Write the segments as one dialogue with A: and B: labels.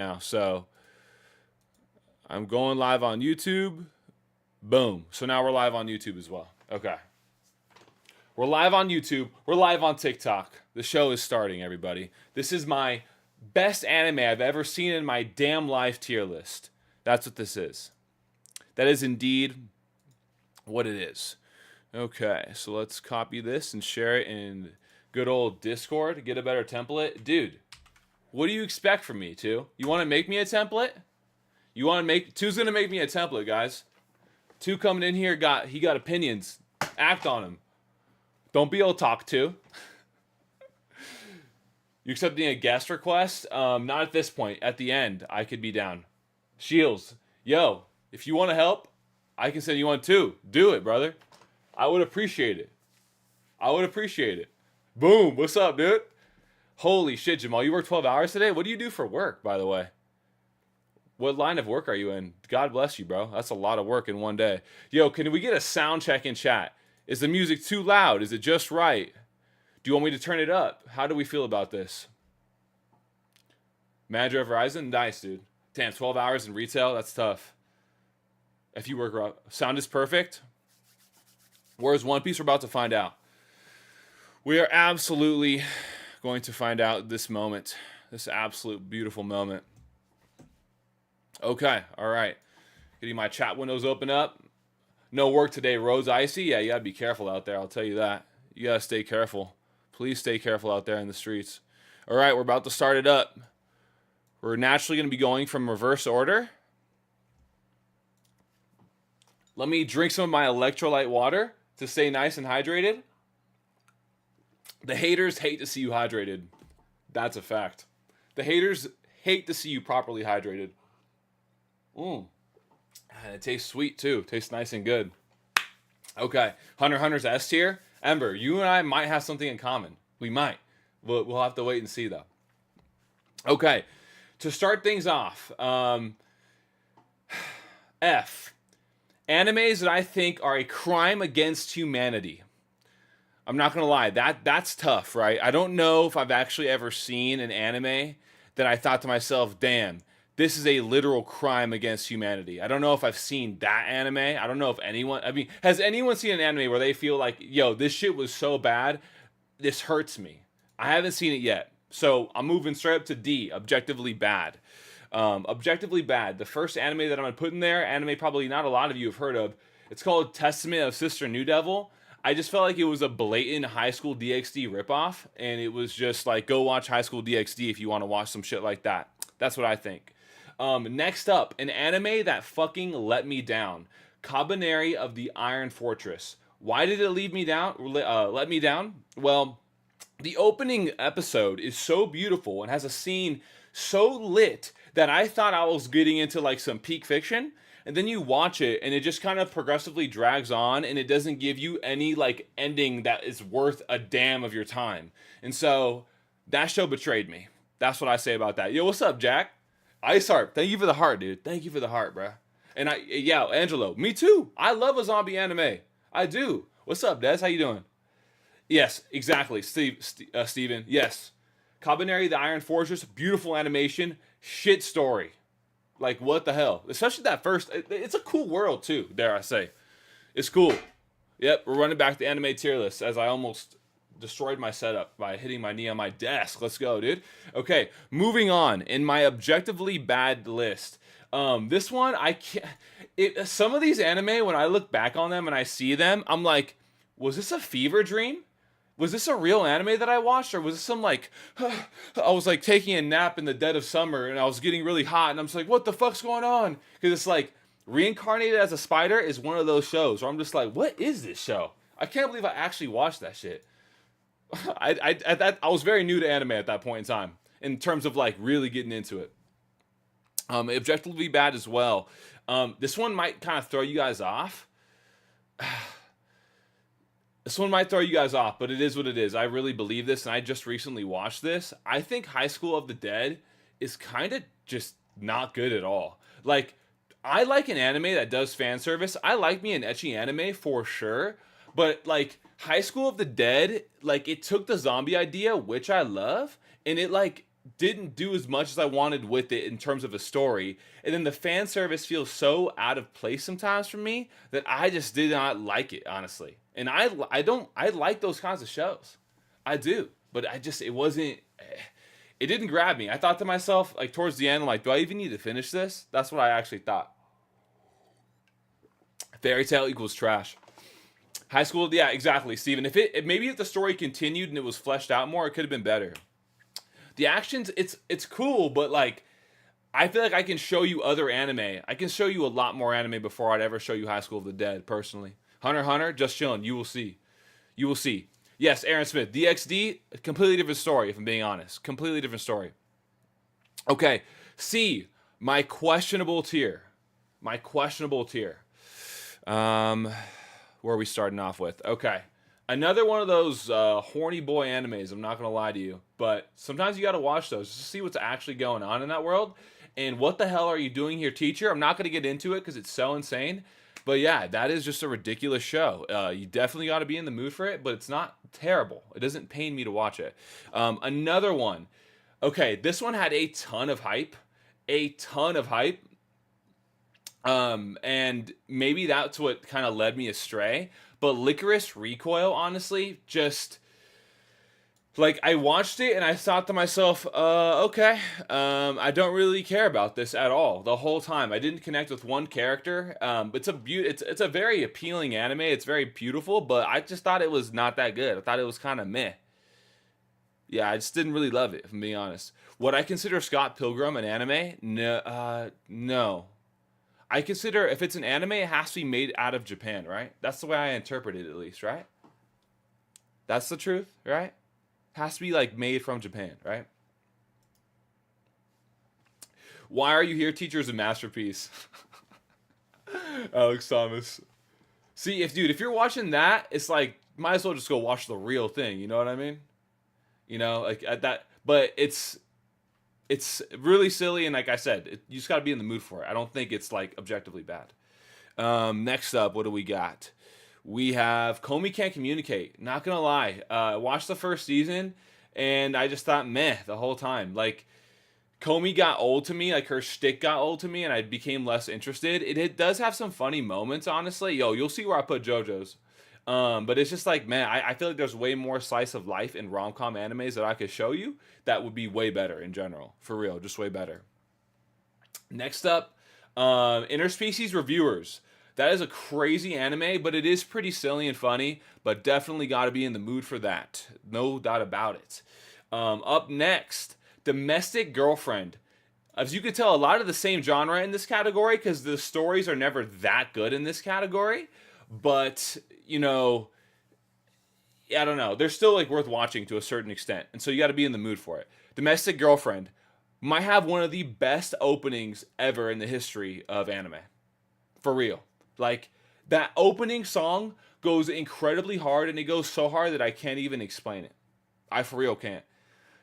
A: now. So I'm going live on YouTube. Boom. So now we're live on YouTube as well. Okay. We're live on YouTube. We're live on TikTok. The show is starting, everybody. This is my best anime I've ever seen in my damn life tier list. That's what this is. That is indeed what it is. Okay, so let's copy this and share it in good old Discord to get a better template. Dude, what do you expect from me, Two? You want to make me a template? You want to make... Two's going to make me a template, guys. Two coming in here, he got opinions. Act on them. Don't be talk to. You accepting a guest request? Not at this point. At the end, I could be down. Shields, yo, if you want to help, I can send you one too. Do it, brother. I would appreciate it. I would appreciate it. Boom. What's up, dude? Holy shit, Jamal. You work 12 hours today? What do you do for work, by the way? What line of work are you in? God bless you, bro. That's a lot of work in one day. Yo, can we get a sound check in chat? Is the music too loud? Is it just right? Do you want me to turn it up? How do we feel about this? Manager of Verizon? Nice, dude. Damn, 12 hours in retail? That's tough. If you work... Sound is perfect? Where's One Piece? We're about to find out. We are absolutely going to find out this moment. This absolute beautiful moment. Okay, all right. Getting my chat windows open up. No work today, Rose Icy. Yeah, you gotta be careful out there, I'll tell you that. You gotta stay careful. Please stay careful out there in the streets. All right, we're about to start it up. We're naturally gonna be going from reverse order. Let me drink some of my electrolyte water to stay nice and hydrated. The haters hate to see you hydrated. That's a fact. The haters hate to see you properly hydrated. And it tastes sweet too. Tastes nice and good. Okay, Hunter x Hunter's S tier. Ember, you and I might have something in common. We might. We'll have to wait and see though. Okay, to start things off, F. Animes that I think are a crime against humanity. I'm not gonna lie, that's tough, right? I don't know if I've actually ever seen an anime that I thought to myself, damn, this is a literal crime against humanity. I don't know if I've seen that anime. I don't know if anyone... I mean, has anyone seen an anime where they feel like, yo, this shit was so bad, this hurts me? I haven't seen it yet. So I'm moving straight up to D, objectively bad. Objectively bad. The first anime that I'm going to put in there, anime probably not a lot of you have heard of, it's called Testament of Sister New Devil. I just felt like it was a blatant High School DxD ripoff, and it was just like, go watch High School DxD if you want to watch some shit like that. That's what I think. Next up, an anime that fucking let me down. Kabaneri of the Iron Fortress. Why did it leave me down? Let me down? Well, the opening episode is so beautiful and has a scene so lit that I thought I was getting into like some peak fiction. And then you watch it and it just kind of progressively drags on and it doesn't give you any like ending that is worth a damn of your time. And so that show betrayed me. That's what I say about that. Yo, what's up, Jack? Ice Heart, thank you for the heart, dude. Thank you for the heart, bruh. And yeah, Angelo, me too. I love a zombie anime. I do. What's up, Des? How you doing? Yes, exactly. Steven, yes. Kabaneri, the Iron Fortress, beautiful animation, shit story. Like, what the hell? Especially that first, it's a cool world too, dare I say. It's cool. Yep, we're running back the anime tier list as I almost destroyed my setup by hitting my knee on my desk. Let's go, dude. Okay, moving on. In my objectively bad list, this one I can't. Some of these anime, when I look back on them and I see them, I'm like, was this a fever dream? Was this a real anime that I watched, or was this some like I was like taking a nap in the dead of summer and I was getting really hot and I'm just like, what the fuck's going on? Because it's like Reincarnated as a Spider is one of those shows where I'm just like, what is this show? I can't believe I actually watched that shit. I was very new to anime at that point in time in terms of like really getting into it. Objectively bad as well. This one might kind of throw you guys off. This one might throw you guys off, but it is what it is. I really believe this, and I just recently watched this. I think High School of the Dead is kind of just not good at all. Like, I like an anime that does fan service. I like me an ecchi anime for sure, but like High School of the Dead, like it took the zombie idea, which I love, and it like didn't do as much as I wanted with it in terms of a story. And then the fan service feels so out of place sometimes for me that I just did not like it, honestly. And I like those kinds of shows. I do. But it wasn't, it didn't grab me. I thought to myself, like towards the end, I'm like, do I even need to finish this? That's what I actually thought. Fairy Tale equals trash. High School, yeah, exactly, Steven. Maybe if the story continued and it was fleshed out more, it could have been better. The actions, it's cool, but like I feel like I can show you other anime. I can show you a lot more anime before I'd ever show you High School of the Dead, personally. Hunter x Hunter, just chilling. You will see. You will see. Yes, Aaron Smith. DxD, completely different story, if I'm being honest. Completely different story. Okay, C, my questionable tier. My questionable tier. Where are we starting off with? Okay. Another one of those horny boy animes, I'm not going to lie to you. But sometimes you got to watch those just to see what's actually going on in that world. And what the hell are you doing here, teacher? I'm not going to get into it because it's so insane. But yeah, that is just a ridiculous show. You definitely got to be in the mood for it, but it's not terrible. It doesn't pain me to watch it. Another one. Okay, this one had a ton of hype. A ton of hype. And maybe that's what kind of led me astray. But Licorice Recoil, honestly, just like I watched it and I thought to myself, okay, I don't really care about this at all the whole time. I didn't connect with one character. It's a very appealing anime. It's very beautiful, but I just thought it was not that good. I thought it was kind of meh. Yeah, I just didn't really love it, if I'm being honest. Would I consider Scott Pilgrim an anime? No, no. I consider if it's an anime, it has to be made out of Japan, right? That's the way I interpret it, at least, right? That's the truth, right? Has to be like made from Japan, right? Why Are You Here, Teacher is a masterpiece. Alex Thomas. See, if you're watching that, it's like might as well just go watch the real thing. You know what I mean? Like at that. But it's really silly, and like I said, you just got to be in the mood for it. I don't think it's like objectively bad. Next up, what do we got? We have Komi Can't Communicate. Not gonna lie, watched the first season, and I just thought meh the whole time. Like Komi got old to me, like her shtick got old to me, and I became less interested. It does have some funny moments, honestly. Yo, you'll see where I put JoJo's. But it's just like, man, I feel like there's way more slice of life in rom com animes that I could show you that would be way better in general. For real, just way better. Next up, Interspecies Reviewers. That is a crazy anime, but it is pretty silly and funny. But definitely got to be in the mood for that. No doubt about it. Up next, Domestic Girlfriend. As you can tell, a lot of the same genre in this category because the stories are never that good in this category. But, I don't know. They're still like worth watching to a certain extent. And so you got to be in the mood for it. Domestic Girlfriend might have one of the best openings ever in the history of anime. For real. Like that opening song goes incredibly hard, and it goes so hard that I can't even explain it. I for real can't.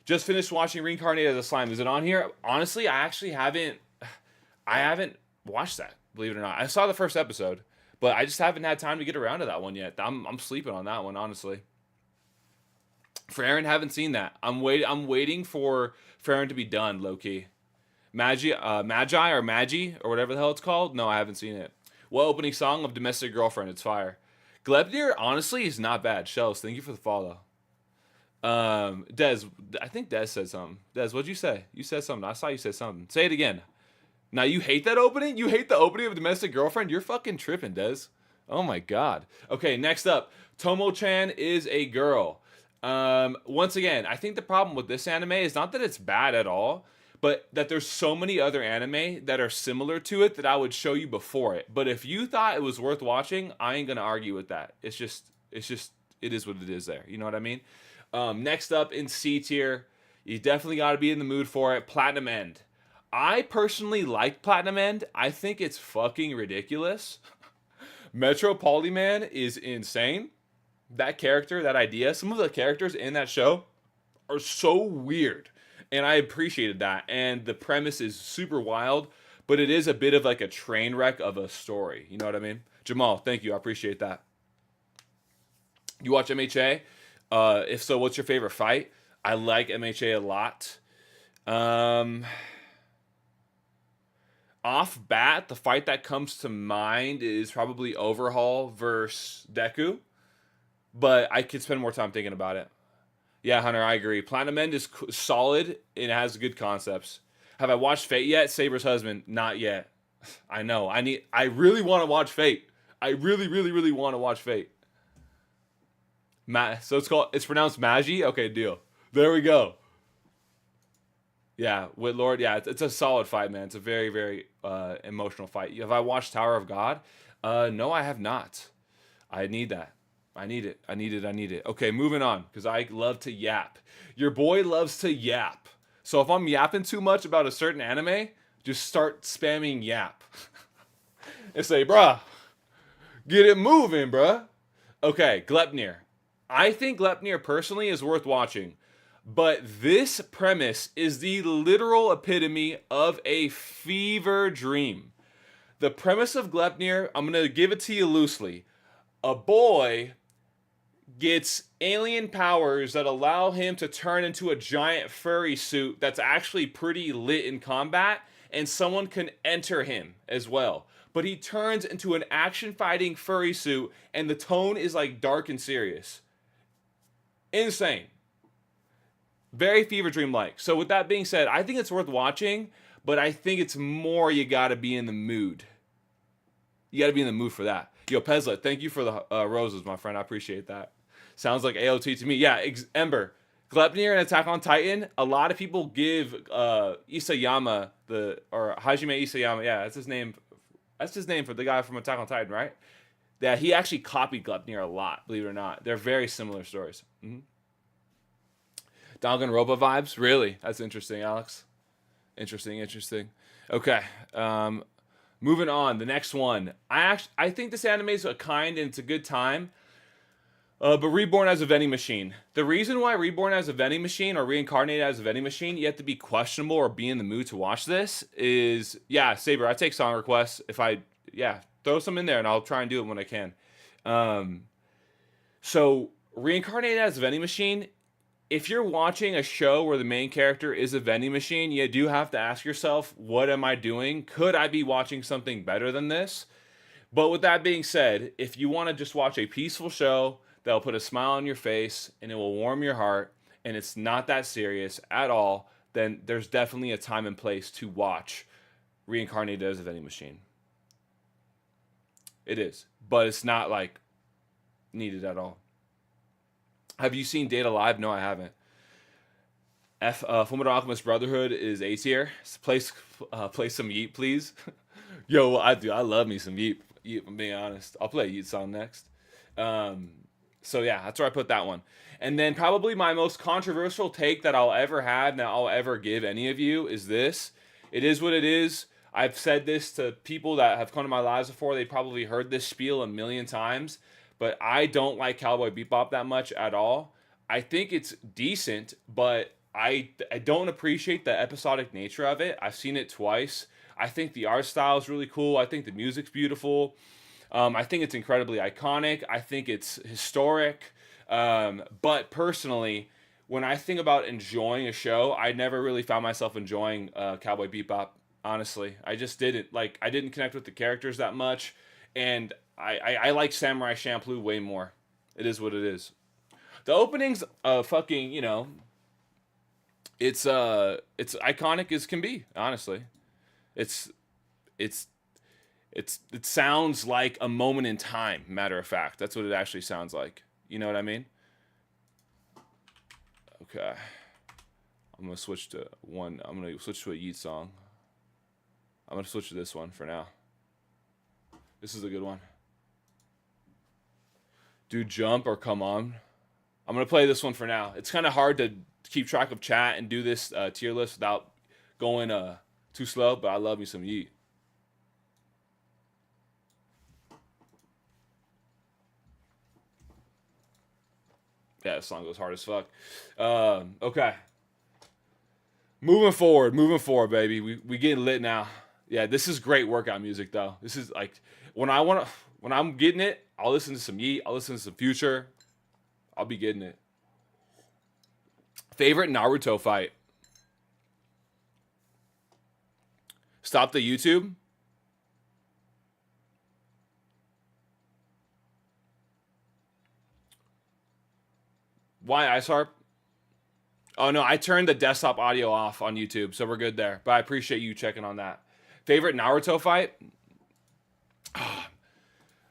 A: Just finished watching Reincarnated as a Slime. Is it on here? Honestly, I actually haven't. I haven't watched that. Believe it or not, I saw the first episode, but I just haven't had time to get around to that one yet. I'm sleeping on that one, honestly. For Aaron, haven't seen that. I'm waiting for Aaron to be done. Low key. Magi or Magi or whatever the hell it's called. No, I haven't seen it. What opening song of Domestic Girlfriend? It's fire. Glebnir, honestly, is not bad. Shells, thank you for the follow. Dez, I think Dez said something. Dez, what'd you say? You said something. I saw you say something. Say it again. Now you hate that opening? You hate the opening of Domestic Girlfriend? You're fucking tripping, Dez. Oh my god. Okay, next up, Tomo-chan is a girl. Once again, I think the problem with this anime is not that it's bad at all, but that there's so many other anime that are similar to it that I would show you before it. But if you thought it was worth watching, I ain't gonna argue with that. It is what it is there. You know what I mean? Next up in C tier, you definitely got to be in the mood for it. Platinum End. I personally like Platinum End. I think it's fucking ridiculous. Metro Polyman is insane. That character, that idea, some of the characters in that show are so weird. And I appreciated that. And the premise is super wild, but it is a bit of like a train wreck of a story. You know what I mean? Jamal, thank you. I appreciate that. You watch MHA? If so, what's your favorite fight? I like MHA a lot. Um, Off bat, the fight that comes to mind is probably Overhaul versus Deku, but I could spend more time thinking about it. Yeah, Hunter, I agree. Platinum End is solid and it has good concepts. Have I watched Fate yet? Saber's husband, not yet. I know. I really want to watch Fate. I really, really, really want to watch Fate. So it's pronounced Magi. Okay, deal. There we go. Yeah, with Lord. Yeah, it's a solid fight, man. It's a very, very emotional fight. Have I watched Tower of God? No, I have not. I need that. I need it. I need it. I need it. Okay, moving on because I love to yap. Your boy loves to yap. So if I'm yapping too much about a certain anime, just start spamming yap and say, bruh, get it moving, bruh. Okay, Glepnir. I think Glepnir personally is worth watching, but this premise is the literal epitome of a fever dream. The premise of Glepnir, I'm going to give it to you loosely. A boy gets alien powers that allow him to turn into a giant furry suit that's actually pretty lit in combat, and someone can enter him as well. But he turns into an action fighting furry suit, and the tone is like dark and serious. Insane. Very Fever Dream like. So, with that being said, I think it's worth watching, but I think it's more you gotta be in the mood. You gotta be in the mood for that. Yo, Pezlet, thank you for the roses, my friend. I appreciate that. Sounds like AOT to me. Yeah, Ember. Glepnir and Attack on Titan, a lot of people give Isayama or Hajime Isayama, yeah, that's his name. That's his name for the guy from Attack on Titan, right? That he actually copied Glepnir a lot, believe it or not. They're very similar stories. Mm-hmm. Danganronpa vibes? Really? That's interesting, Alex. Interesting, interesting. Okay. Moving on. The next one. I think this anime is a kind and it's a good time. But Reborn as a Vending Machine. The reason why Reborn as a Vending Machine or Reincarnated as a Vending Machine, you have to be questionable or be in the mood to watch this is, yeah, Saber, I take song requests. Throw some in there and I'll try and do it when I can. So, Reincarnated as a Vending Machine, if you're watching a show where the main character is a vending machine, you do have to ask yourself, what am I doing? Could I be watching something better than this? But with that being said, if you want to just watch a peaceful show that'll put a smile on your face and it will warm your heart and it's not that serious at all, then there's definitely a time and place to watch Reincarnated as a Vending Machine. It is, but it's not like needed at all. Have you seen Data Live? No, I haven't. Fullmetal Alchemist Brotherhood is A tier. Play some Yeet, please. Yo, I do. I love me some Yeet. Yeet, I'm being honest. I'll play a Yeet song next. So yeah, that's where I put that one. And then probably my most controversial take that I'll ever have, that I'll ever give any of you, is this. It is what it is. I've said this to people that have come to my lives before. They probably heard this spiel a million times. But I don't like Cowboy Bebop that much at all. I think it's decent, but I don't appreciate the episodic nature of it. I've seen it twice. I think the art style is really cool. I think the music's beautiful. I think it's incredibly iconic. I think it's historic. But personally, when I think about enjoying a show, I never really found myself enjoying Cowboy Bebop. Honestly, I just didn't. Like, I didn't connect with the characters that much, and I like Samurai Champloo way more. It is what it is. The opening's fucking, it's iconic as can be, honestly. It's it sounds like a moment in time, matter of fact. That's what it actually sounds like. You know what I mean? Okay. I'm going to switch to a Yeet song. I'm going to switch to this one for now. This is a good one. Do Jump or Come On. I'm going to play this one for now. It's kind of hard to keep track of chat and do this tier list without going too slow, but I love me some Yeet. Yeah, this song goes hard as fuck. Okay. Moving forward, baby. We getting lit now. Yeah, this is great workout music though. This is like when I'm getting it, I'll listen to some Yeet, I'll listen to some Future. I'll be getting it. Favorite Naruto fight? Stop the YouTube? Why iSharp? Oh no, I turned the desktop audio off on YouTube, so we're good there. But I appreciate you checking on that. Favorite Naruto fight?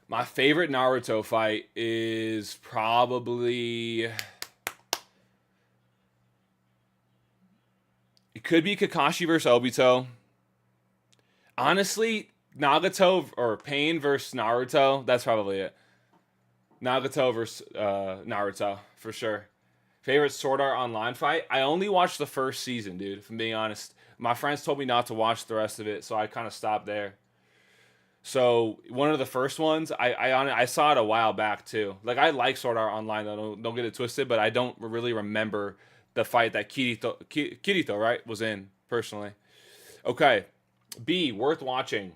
A: My favorite Naruto fight is probably... It could be Kakashi versus Obito. Honestly, Nagato or Pain versus Naruto. That's probably it. Nagato versus Naruto, for sure. Favorite Sword Art Online fight? I only watched the first season, dude, if I'm being honest. My friends told me not to watch the rest of it, so I kind of stopped there. So one of the first ones, I saw it a while back too. Like I like Sword Art Online though, don't get it twisted, but I don't really remember the fight that Kirito right was in personally. Okay, B, worth watching.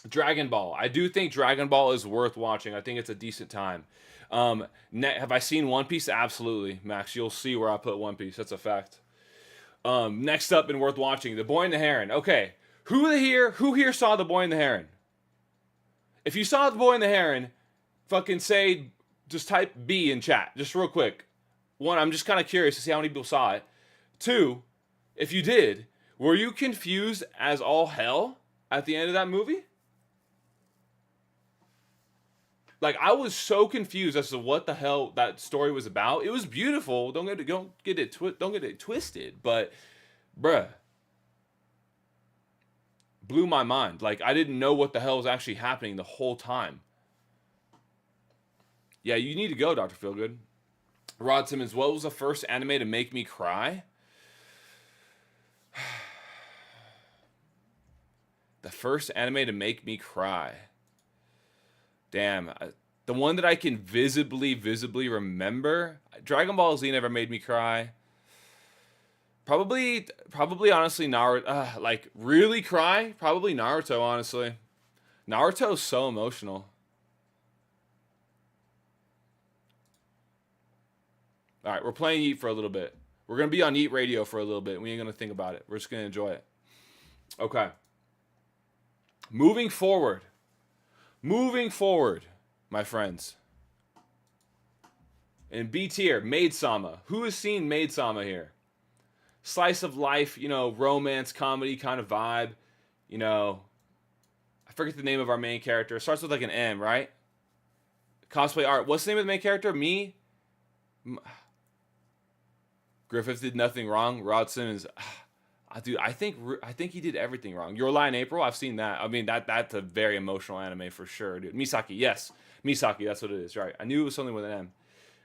A: Dragon Ball. I do think Dragon Ball is worth watching. I think it's a decent time. Have I seen One Piece? Absolutely, Max. You'll see where I put One Piece. That's a fact. Next up and worth watching, The Boy and the Heron. Okay, who here saw The Boy and the Heron? If you saw The Boy and the Heron, fucking say, just type B in chat, just real quick. One, I'm just kind of curious to see how many people saw it. Two, if you did, were you confused as all hell at the end of that movie? Like I was so confused as to what the hell that story was about. It was beautiful. Don't get it twisted. But, bruh, blew my mind. Like I didn't know what the hell was actually happening the whole time. Yeah, you need to go, Dr. Feelgood. Rod Simmons, what was the first anime to make me cry? The first anime to make me cry. Damn, the one that I can visibly remember, Dragon Ball Z never made me cry. Probably, honestly, Naruto. Like really cry? Probably Naruto. Honestly, Naruto's so emotional. All right, we're playing Eat for a little bit. We're gonna be on Eat Radio for a little bit. We ain't gonna think about it. We're just gonna enjoy it. Okay. Moving forward, my friends. In B tier, Maid-sama. Who has seen Maid-sama here? Slice of life, romance, comedy kind of vibe. I forget the name of our main character. It starts with like an M, right? Cosplay art. What's the name of the main character? Me? Griffith did nothing wrong. Rod Simmons. Dude, I think he did everything wrong. Your Lie in April, I've seen that. I mean, that's a very emotional anime for sure, dude. Misaki, yes, Misaki, that's what it is, right? I knew it was something with an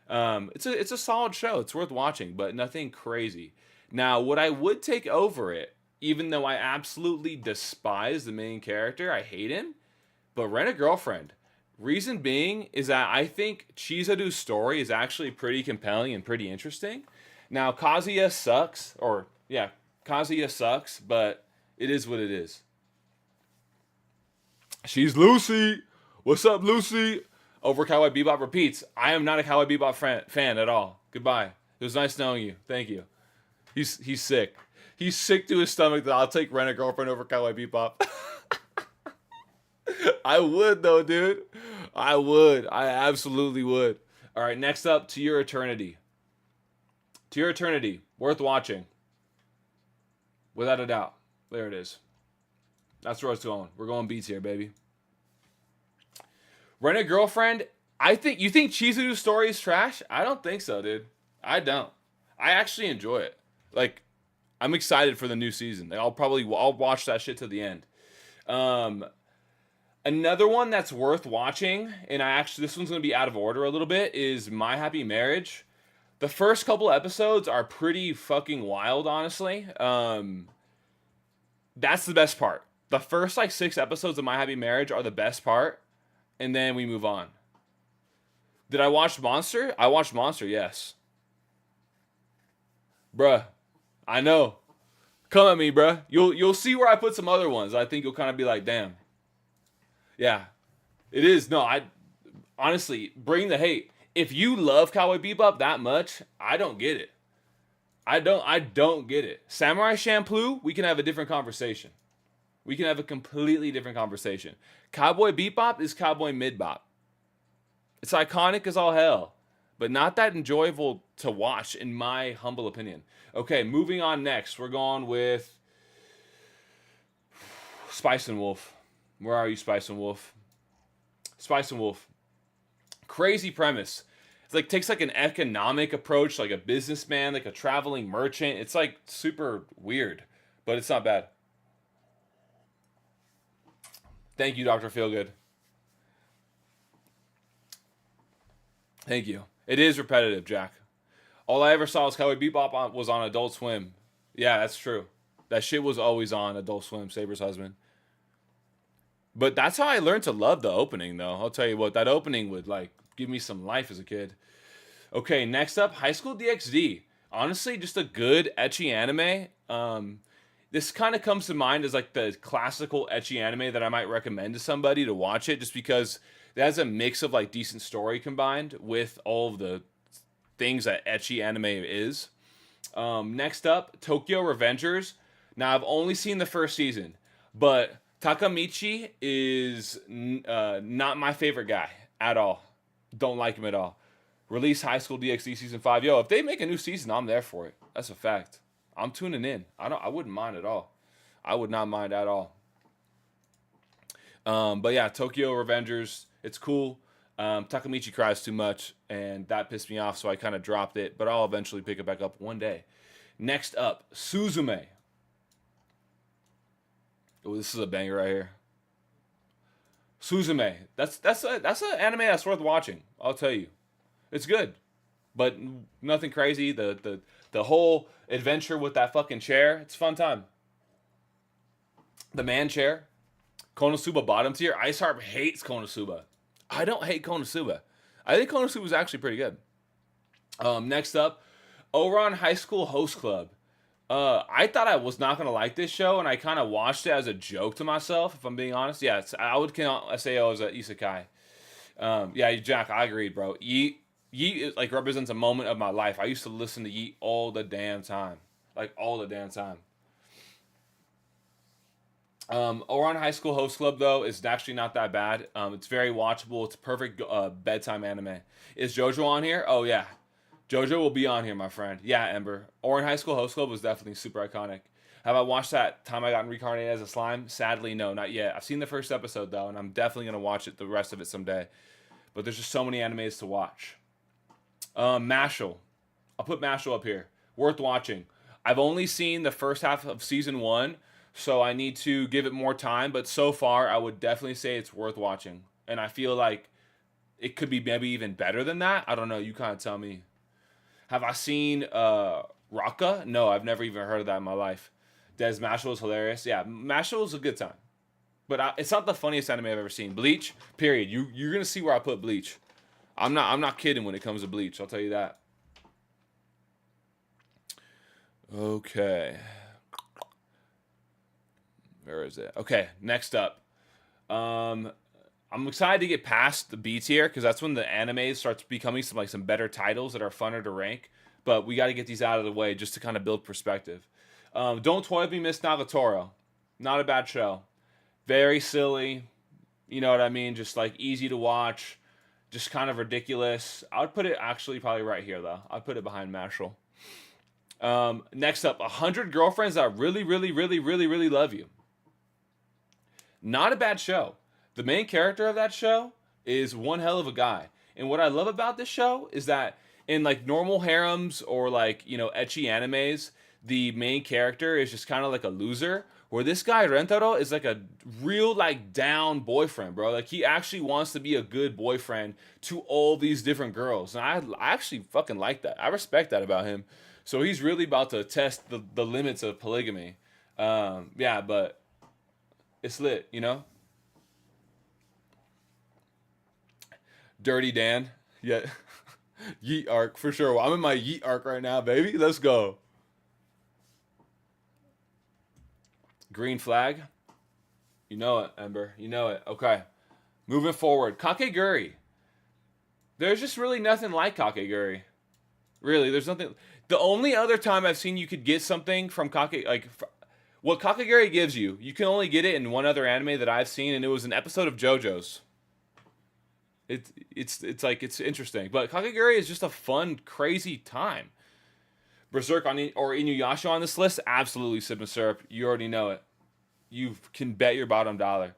A: M. It's a solid show. It's worth watching, but nothing crazy. Now, what I would take over it, even though I absolutely despise the main character, I hate him, but Rent a Girlfriend. Reason being is that I think Chizaru's story is actually pretty compelling and pretty interesting. Now, Kazuya sucks, Kazuya sucks, but it is what it is. She's Lucy. What's up, Lucy? Over Cowboy Bebop repeats. I am not a Cowboy Bebop fan at all. Goodbye. It was nice knowing you. Thank you. He's sick. He's sick to his stomach that I'll take Rent a Girlfriend over Cowboy Bebop. I would though, dude. I would. I absolutely would. All right, next up, To Your Eternity. To Your Eternity. Worth watching. Without a doubt. There it is. That's where it's going. We're going beats here, baby. Rent a Girlfriend. You think Chizuru's story is trash? I don't think so, dude. I don't. I actually enjoy it. Like, I'm excited for the new season. I'll watch that shit to the end. Another one that's worth watching, and this one's gonna be out of order a little bit, is My Happy Marriage. The first couple episodes are pretty fucking wild, honestly. That's the best part. The first 6 episodes of My Happy Marriage are the best part, and then we move on. Did I watch Monster? I watched Monster, yes. Bruh, I know. Come at me, bruh. You'll see where I put some other ones. I think you'll kind of be like, damn. Yeah, it is. No, honestly, bring the hate. If you love Cowboy Bebop that much, I don't get it. I don't get it. Samurai Champloo, we can have a different conversation. We can have a completely different conversation. Cowboy Bebop is Cowboy Mid-Bop. It's iconic as all hell, but not that enjoyable to watch, in my humble opinion. Okay, moving on next. We're going with Spice and Wolf. Where are you, Spice and Wolf? Spice and Wolf. Crazy premise. It's like takes like an economic approach, like a businessman, like a traveling merchant. It's like super weird, but it's not bad. Thank you, Dr. Feelgood. Thank you. It is repetitive, Jack. All I ever saw was Cowboy Bebop was on Adult Swim. Yeah, that's true. That shit was always on Adult Swim, Saber's husband. But that's how I learned to love the opening, though. I'll tell you what, that opening would like give me some life as a kid. Okay, next up, High School DxD. Honestly, just a good ecchi anime. This kind of comes to mind as like the classical ecchi anime that I might recommend to somebody to watch it, just because it has a mix of like decent story combined with all of the things that ecchi anime is. Next up, Tokyo Revengers. Now I've only seen the first season, but Takamichi is not my favorite guy at all. Don't like him at all. Release High School DxD season 5. Yo, if they make a new season, I'm there for it. That's a fact. I'm tuning in. I wouldn't mind at all. I would not mind at all. But yeah, Tokyo Revengers, it's cool. Takamichi cries too much, and that pissed me off, so I kind of dropped it. But I'll eventually pick it back up one day. Next up, Suzume. Oh, this is a banger right here. Suzume. That's an anime that's worth watching. I'll tell you, it's good, but nothing crazy. The whole adventure with that fucking chair, it's a fun time. The man chair, Konosuba bottom tier. Ice Harp hates Konosuba. I don't hate Konosuba. I think Konosuba is actually pretty good. Next up, Ouran High School Host Club. I thought I was not gonna like this show, and I kind of watched it as a joke to myself. If I'm being honest, yeah, I would count Sao as an isekai. Yeah, Jack, I agreed, bro. Yeet like represents a moment of my life. I used to listen to Yeet all the damn time, like all the damn time. Ouran High School Host Club though is actually not that bad. It's very watchable. It's a perfect bedtime anime. Is JoJo on here? Oh yeah, JoJo will be on here, my friend. Yeah, Ember. Ouran High School Host Club was definitely super iconic. Have I watched that time I got reincarnated as a slime? Sadly, no, not yet. I've seen the first episode though, and I'm definitely gonna watch it, the rest of it someday. But there's just so many animes to watch. Mashal. I'll put Mashal up here. Worth watching. I've only seen the first half of season 1, so I need to give it more time. But so far, I would definitely say it's worth watching. And I feel like it could be maybe even better than that. I don't know. You kind of tell me. Have I seen Raka? No, I've never even heard of that in my life. Des Mashal is hilarious. Yeah, Mashal is a good time. But it's not the funniest anime I've ever seen. Bleach, period. You're gonna see where I put Bleach. I'm not kidding when it comes to Bleach. I'll tell you that. Okay. Where is it? Okay, next up. I'm excited to get past the B tier because that's when the anime starts becoming some better titles that are funner to rank. But we got to get these out of the way just to kind of build perspective. Don't Toy With Me, Miss Nagatoro. Not a bad show. Very silly. You know what I mean? Just like easy to watch. Just kind of ridiculous. I would put it actually probably right here though. I'd put it behind Mashal. Next up, 100 Girlfriends That Really, Really, Really, Really, Really Love You. Not a bad show. The main character of that show is one hell of a guy. And what I love about this show is that in like normal harems or like, ecchi animes, the main character is just kind of like a loser. Where this guy Rentaro is like a real like down boyfriend, bro. Like he actually wants to be a good boyfriend to all these different girls. And I actually fucking like that. I respect that about him. So he's really about to test the limits of polygamy. Yeah, but it's lit, Dirty Dan. Yeah. Yeet arc for sure. Well, I'm in my Yeet arc right now, baby. Let's go. Green flag. You know it, Ember. You know it. Okay. Moving forward. Kakegurui. There's just really nothing like Kakegurui. Really, there's nothing. The only other time I've seen you could get something from What Kakegurui gives you, you can only get it in one other anime that I've seen, and it was an episode of JoJo's. It's like it's interesting, but Kakegurui is just a fun, crazy time. Berserk or Inuyasha on this list, absolutely Sigma Syrup. You already know it. You can bet your bottom dollar.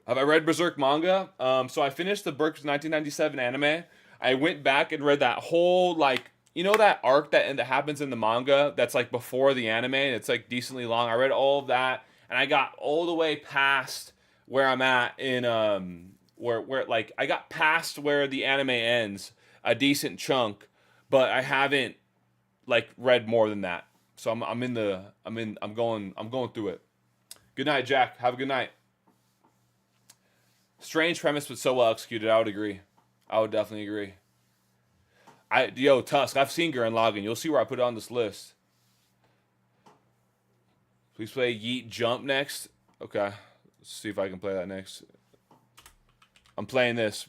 A: Have I read Berserk manga? So I finished the Berserk 1997 anime. I went back and read that whole like that arc that happens in the manga that's like before the anime and it's like decently long. I read all of that and I got all the way past where I'm at in where like I got past where the anime ends a decent chunk, but I haven't like read more than that. So I'm going through it. Good night, Jack. Have a good night. Strange premise, but so well executed. I would agree. I would definitely agree. Tusk. I've seen Gurren Lagann. You'll see where I put it on this list. Please play Yeet Jump next. Okay. Let's see if I can play that next. I'm playing this.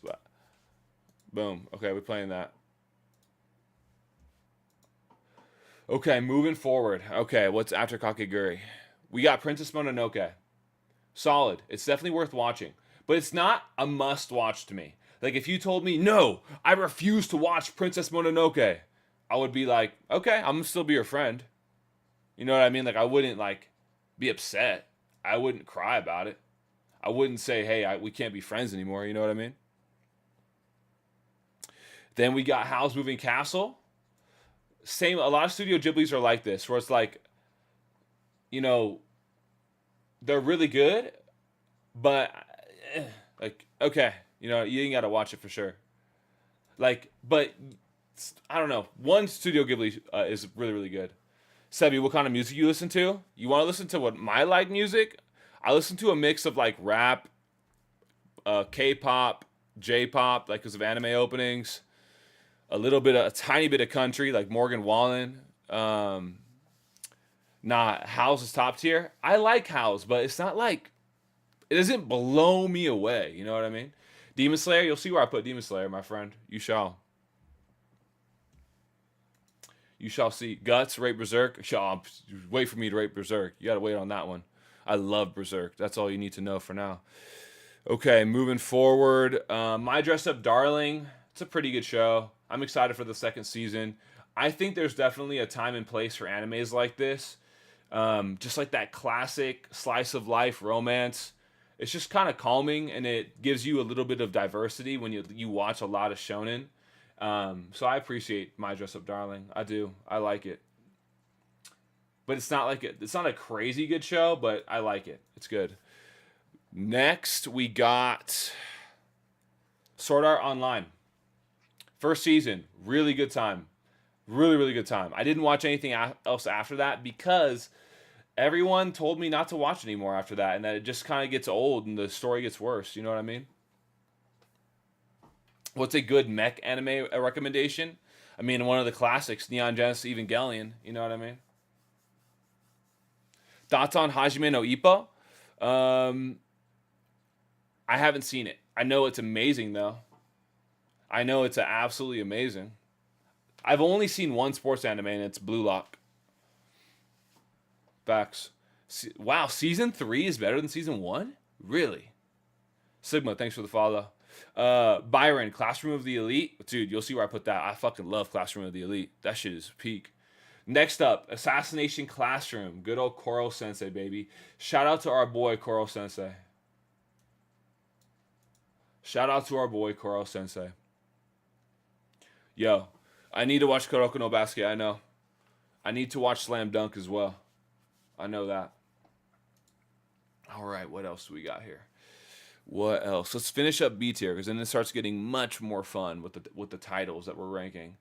A: Boom. Okay, we're playing that. Okay, moving forward. Okay, what's after Kakegurui? We got Princess Mononoke. Solid. It's definitely worth watching. But it's not a must watch to me. Like if you told me, no, I refuse to watch Princess Mononoke, I would be like, okay, I'm gonna still be your friend. You know what I mean? Like I wouldn't like be upset. I wouldn't cry about it. I wouldn't say, hey, we can't be friends anymore. You know what I mean? Then we got Howl's Moving Castle. Same. A lot of Studio Ghiblis are like this, where it's like, they're really good, but like okay, you ain't gotta watch it for sure. Like, but I don't know. One Studio Ghibli is really really good. Sebi, what kind of music you listen to? You want to listen to what my like music? I listen to a mix of like rap, K-pop, J-pop, like because of anime openings. A tiny bit of country, like Morgan Wallen. House is top tier. I like House, but it's not like it doesn't blow me away. You know what I mean? Demon Slayer, you'll see where I put Demon Slayer, my friend. You shall. You shall see. Guts, rate Berserk. Wait for me to rate Berserk. You gotta wait on that one. I love Berserk. That's all you need to know for now. Okay, moving forward. My Dress Up Darling. It's a pretty good show. I'm excited for the second season. I think there's definitely a time and place for animes like this. Just like that classic slice of life romance. It's just kind of calming and it gives you a little bit of diversity when you watch a lot of shonen. So I appreciate My Dress Up Darling. I do. I like it. But it's not a crazy good show, but I like it. It's good. Next, we got Sword Art Online. First season, really good time. Really, really good time. I didn't watch anything else after that because everyone told me not to watch anymore after that and that it just kind of gets old and the story gets worse. You know what I mean? What's a good mech anime recommendation? I mean, one of the classics, Neon Genesis Evangelion. You know what I mean? Thoughts on Hajime no Ippo? I haven't seen it. I know it's amazing, though. I know it's absolutely amazing. I've only seen one sports anime, and it's Blue Lock. Facts. Wow, season 3 is better than season 1? Really? Sigma, thanks for the follow. Byron, Classroom of the Elite. Dude, you'll see where I put that. I fucking love Classroom of the Elite. That shit is peak. Next up, Assassination Classroom. Good old Koro Sensei, baby. Shout out to our boy Koro Sensei. Shout out to our boy Koro Sensei. Yo, I need to watch Kuroko no Basket, I know. I need to watch Slam Dunk as well. I know that. All right, what else do we got here? What else? Let's finish up B tier because then it starts getting much more fun with the titles that we're ranking.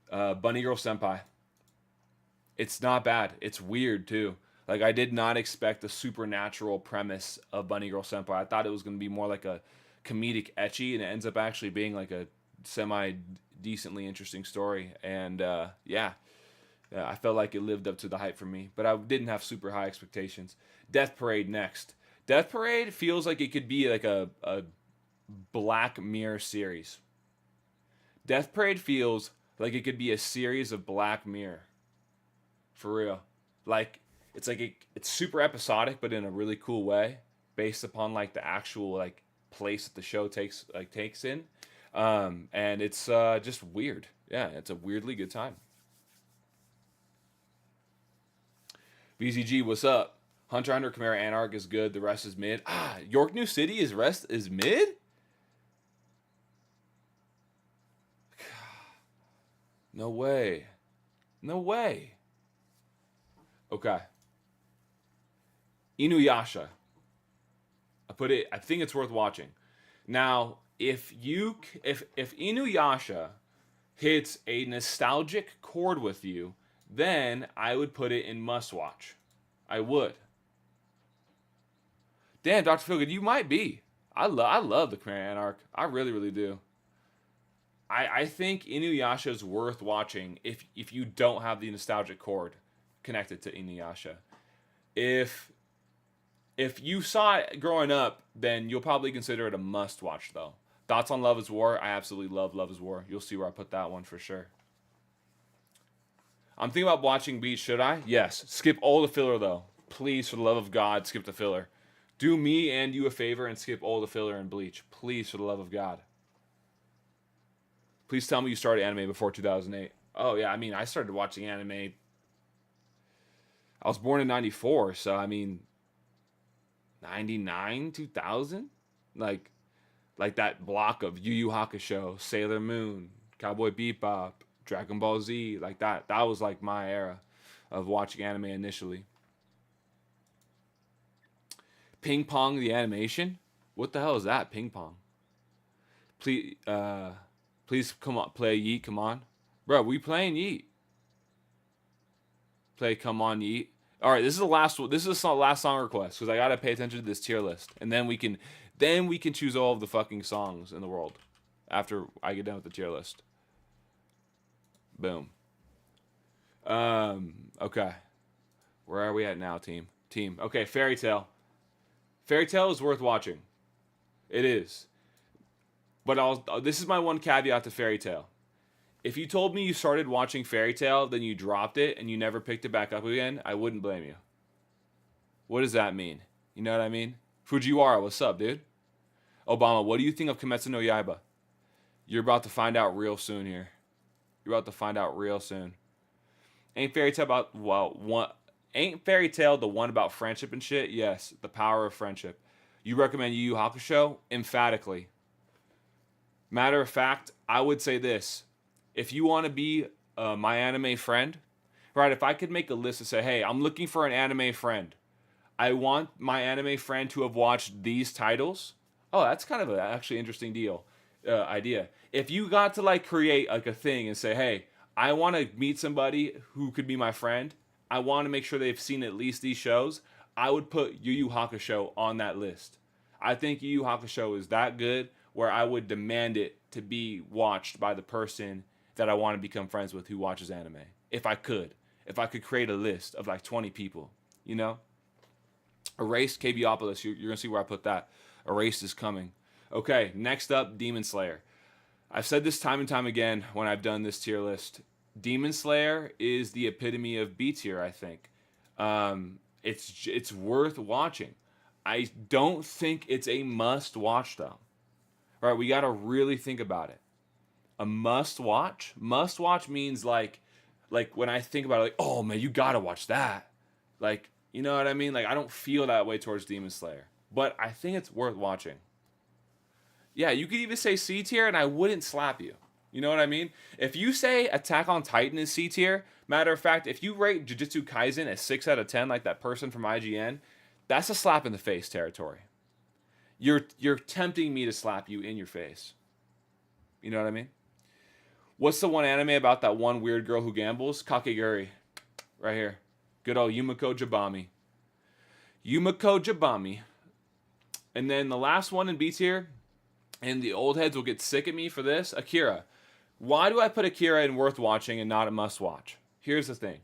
A: Bunny Girl Senpai. It's not bad. It's weird too. Like I did not expect the supernatural premise of Bunny Girl Senpai. I thought it was going to be more like a comedic ecchi, and it ends up actually being like a semi decently interesting story. And yeah, I felt like it lived up to the hype for me, but I didn't have super high expectations. Death Parade next. Death Parade feels like it could be like a Black Mirror series. Death Parade feels like it could be a series of Black Mirror. For real. Like, it's like it's super episodic, but in a really cool way, based upon like the actual like place that the show takes in, and it's just weird. Yeah, it's a weirdly good time. VZG, what's up? Hunter Hunter Chimera Anarch is good. The rest is mid. York New City is mid. No way. No way. Okay. Inuyasha. I think it's worth watching. Now, if Inuyasha hits a nostalgic chord with you, then I would put it in must watch. I would. Damn, Dr. Feelgood, you might be. I love the Chimera Anarch. I really, really do. I think Inuyasha is worth watching if you don't have the nostalgic chord connected to Inuyasha. If if you saw it growing up, then you'll probably consider it a must watch though. Thoughts on Love is War? I absolutely love Love is War. You'll see where I put that one for sure. I'm thinking about watching Beach. Should I? Yes. Skip all the filler though. Please, for the love of God, skip the filler. Do me and you a favor and skip all the filler in Bleach. Please, for the love of God. Please tell me you started anime before 2008. Oh yeah, I mean I started watching anime. I was born in '94, so I mean 99, 2000, like that block of Yu Yu Hakusho, Sailor Moon, Cowboy Bebop, Dragon Ball Z, like that. That was like my era of watching anime initially. Ping Pong the animation? What the hell is that? Ping Pong. Please come on, play Yeet. Come on, bro. We playing Yeet. Play Come On Yeet. All right, this is the last one. This is the last song request because I gotta pay attention to this tier list, and then we can choose all of the fucking songs in the world after I get done with the tier list. Boom. Okay. Where are we at now, team? Team. Okay, Fairy Tail. Fairy Tail is worth watching. It is. But this is my one caveat to Fairy Tail. If you told me you started watching Fairy Tail, then you dropped it and you never picked it back up again, I wouldn't blame you. What does that mean? You know what I mean? Fujiwara, what's up, dude? Obama, what do you think of Kimetsu no Yaiba? You're about to find out real soon here. You're about to find out real soon. Ain't Fairy Tail Ain't Fairy Tail the one about friendship and shit? Yes, the power of friendship. You recommend Yu Yu Hakusho? Emphatically. Matter of fact, I would say this. If you want to be my anime friend, right, if I could make a list and say, hey, I'm looking for an anime friend. I want my anime friend to have watched these titles. Oh, that's kind of an actually interesting idea. If you got to like create like a thing and say, hey, I want to meet somebody who could be my friend. I want to make sure they've seen at least these shows. I would put Yu Yu Hakusho on that list. I think Yu Yu Hakusho is that good where I would demand it to be watched by the person that I want to become friends with who watches anime. If I could create a list of like 20 people, you know? Erased KBopolis, you're going to see where I put that. Erased is coming. Okay, next up, Demon Slayer. I've said this time and time again when I've done this tier list. Demon Slayer is the epitome of B tier, I think. It's worth watching. I don't think it's a must watch though. All right, we got to really think about it. A must watch? Must watch means like when I think about it, like, oh man, you got to watch that. Like, you know what I mean? Like, I don't feel that way towards Demon Slayer, but I think it's worth watching. Yeah, you could even say C tier and I wouldn't slap you. You know what I mean? If you say Attack on Titan is C tier, matter of fact, if you rate Jujutsu Kaisen a 6 out of 10 like that person from IGN, that's a slap in the face territory. You're tempting me to slap you in your face. You know what I mean? What's the one anime about that one weird girl who gambles? Kakegurui. Right here. Good old Yumiko Jabami. Yumiko Jabami. And then the last one in B tier, and the old heads will get sick at me for this, Akira. Why do I put Akira in worth watching and not a must watch? Here's the thing.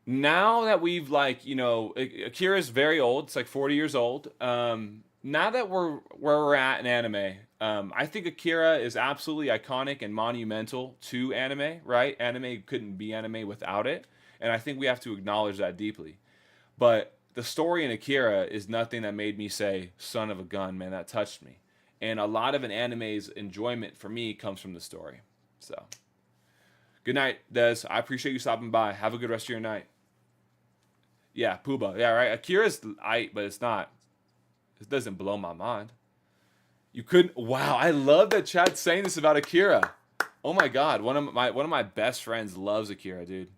A: Now that we've Akira is very old. It's like 40 years old. Now that we're where we're at in anime, I think Akira is absolutely iconic and monumental to anime, right? Anime couldn't be anime without it. And I think we have to acknowledge that deeply. But the story in Akira is nothing that made me say, son of a gun, man, that touched me. And a lot of an anime's enjoyment for me comes from the story. So, good night, Des. I appreciate you stopping by. Have a good rest of your night. Yeah, Puba. Yeah, right. Akira's but it's not. It doesn't blow my mind. You couldn't. Wow, I love that Chad's saying this about Akira. Oh my God, one of my best friends loves Akira, dude.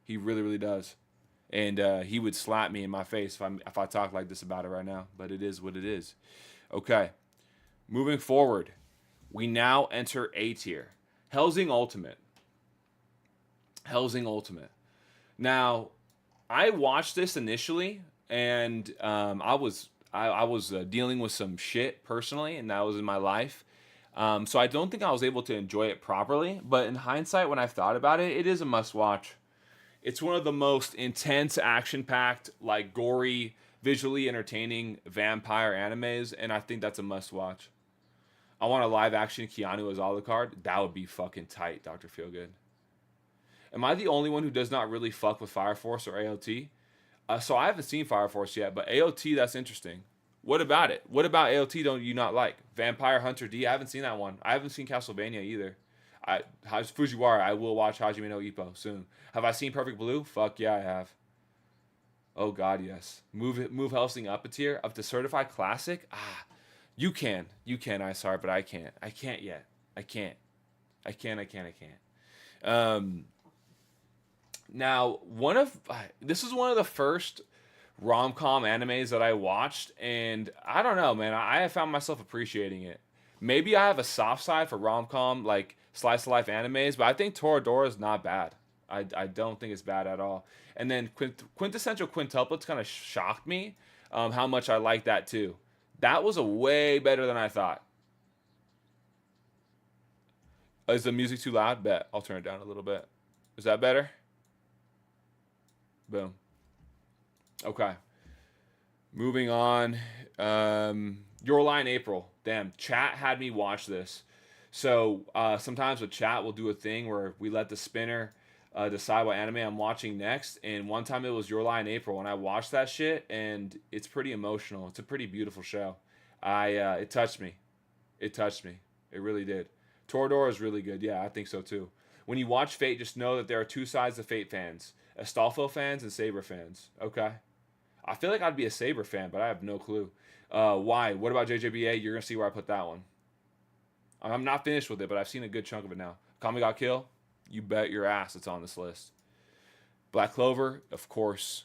A: He really, really does. And he would slap me in my face if I talk like this about it right now. But it is what it is. Okay, moving forward, we now enter A tier. Hellsing Ultimate. Hellsing Ultimate. Now, I watched this initially, and I was dealing with some shit personally, and that was in my life. So I don't think I was able to enjoy it properly. But in hindsight, when I've thought about it, it is a must watch. It's one of the most intense, action-packed, like gory, visually entertaining vampire animes, and I think that's a must watch. I want a live action Keanu as Alucard. That would be fucking tight, Dr. Feelgood. Am I the only one who does not really fuck with Fire Force or AOT? So I haven't seen Fire Force yet, but AOT, that's interesting. What about it? What about AOT don't you not like? Vampire Hunter D, I haven't seen that one. I haven't seen Castlevania either. Fujiwara, I will watch Hajime no Ippo soon. Have I seen Perfect Blue? Fuck yeah, I have. Oh god, yes. Move Helsing up a tier of the certified classic. You can, I sorry, but I can't. I can't yet. I can't. I can't. Now, this is one of the first rom-com animes that I watched, and I don't know, man. I have found myself appreciating it. Maybe I have a soft side for rom-com, like slice of life animes, but I think Toradora is not bad. I don't think it's bad at all. And then Quintessential Quintuplets kind of shocked me how much I like that too. That was a way better than I thought. Is the music too loud? Bet. I'll turn it down a little bit. Is that better? Boom. Okay. Moving on. Your Lie in April. Damn, chat had me watch this. So sometimes with chat, we'll do a thing where we let the spinner decide what anime I'm watching next. And one time it was Your Lie in April, and I watched that shit, and it's pretty emotional. It's a pretty beautiful show. It touched me. It touched me. It really did. Toradora is really good. Yeah, I think so too. When you watch Fate, just know that there are two sides of Fate fans: Astolfo fans and Saber fans. Okay. I feel like I'd be a Saber fan, but I have no clue. Why? What about JJBA? You're gonna see where I put that one. I'm not finished with it, but I've seen a good chunk of it now. Kami Got Kill? You bet your ass it's on this list. Black Clover, of course.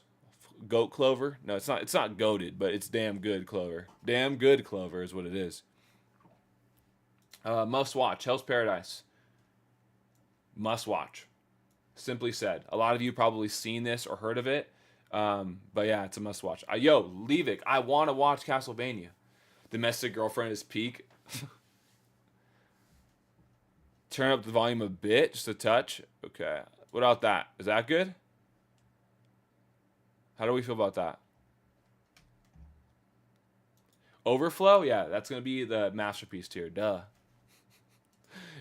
A: Goat Clover? No, it's not. It's not goated, but it's damn good Clover. Damn good Clover is what it is. Must watch. Hell's Paradise. Must watch. Simply said. A lot of you probably seen this or heard of it. But yeah, it's a must watch. Yo, Levick, I want to watch Castlevania. Domestic Girlfriend is peak. Turn up the volume a bit, just a touch. Okay. What about that? Is that good? How do we feel about that? Overflow? Yeah, that's going to be the masterpiece tier. Duh.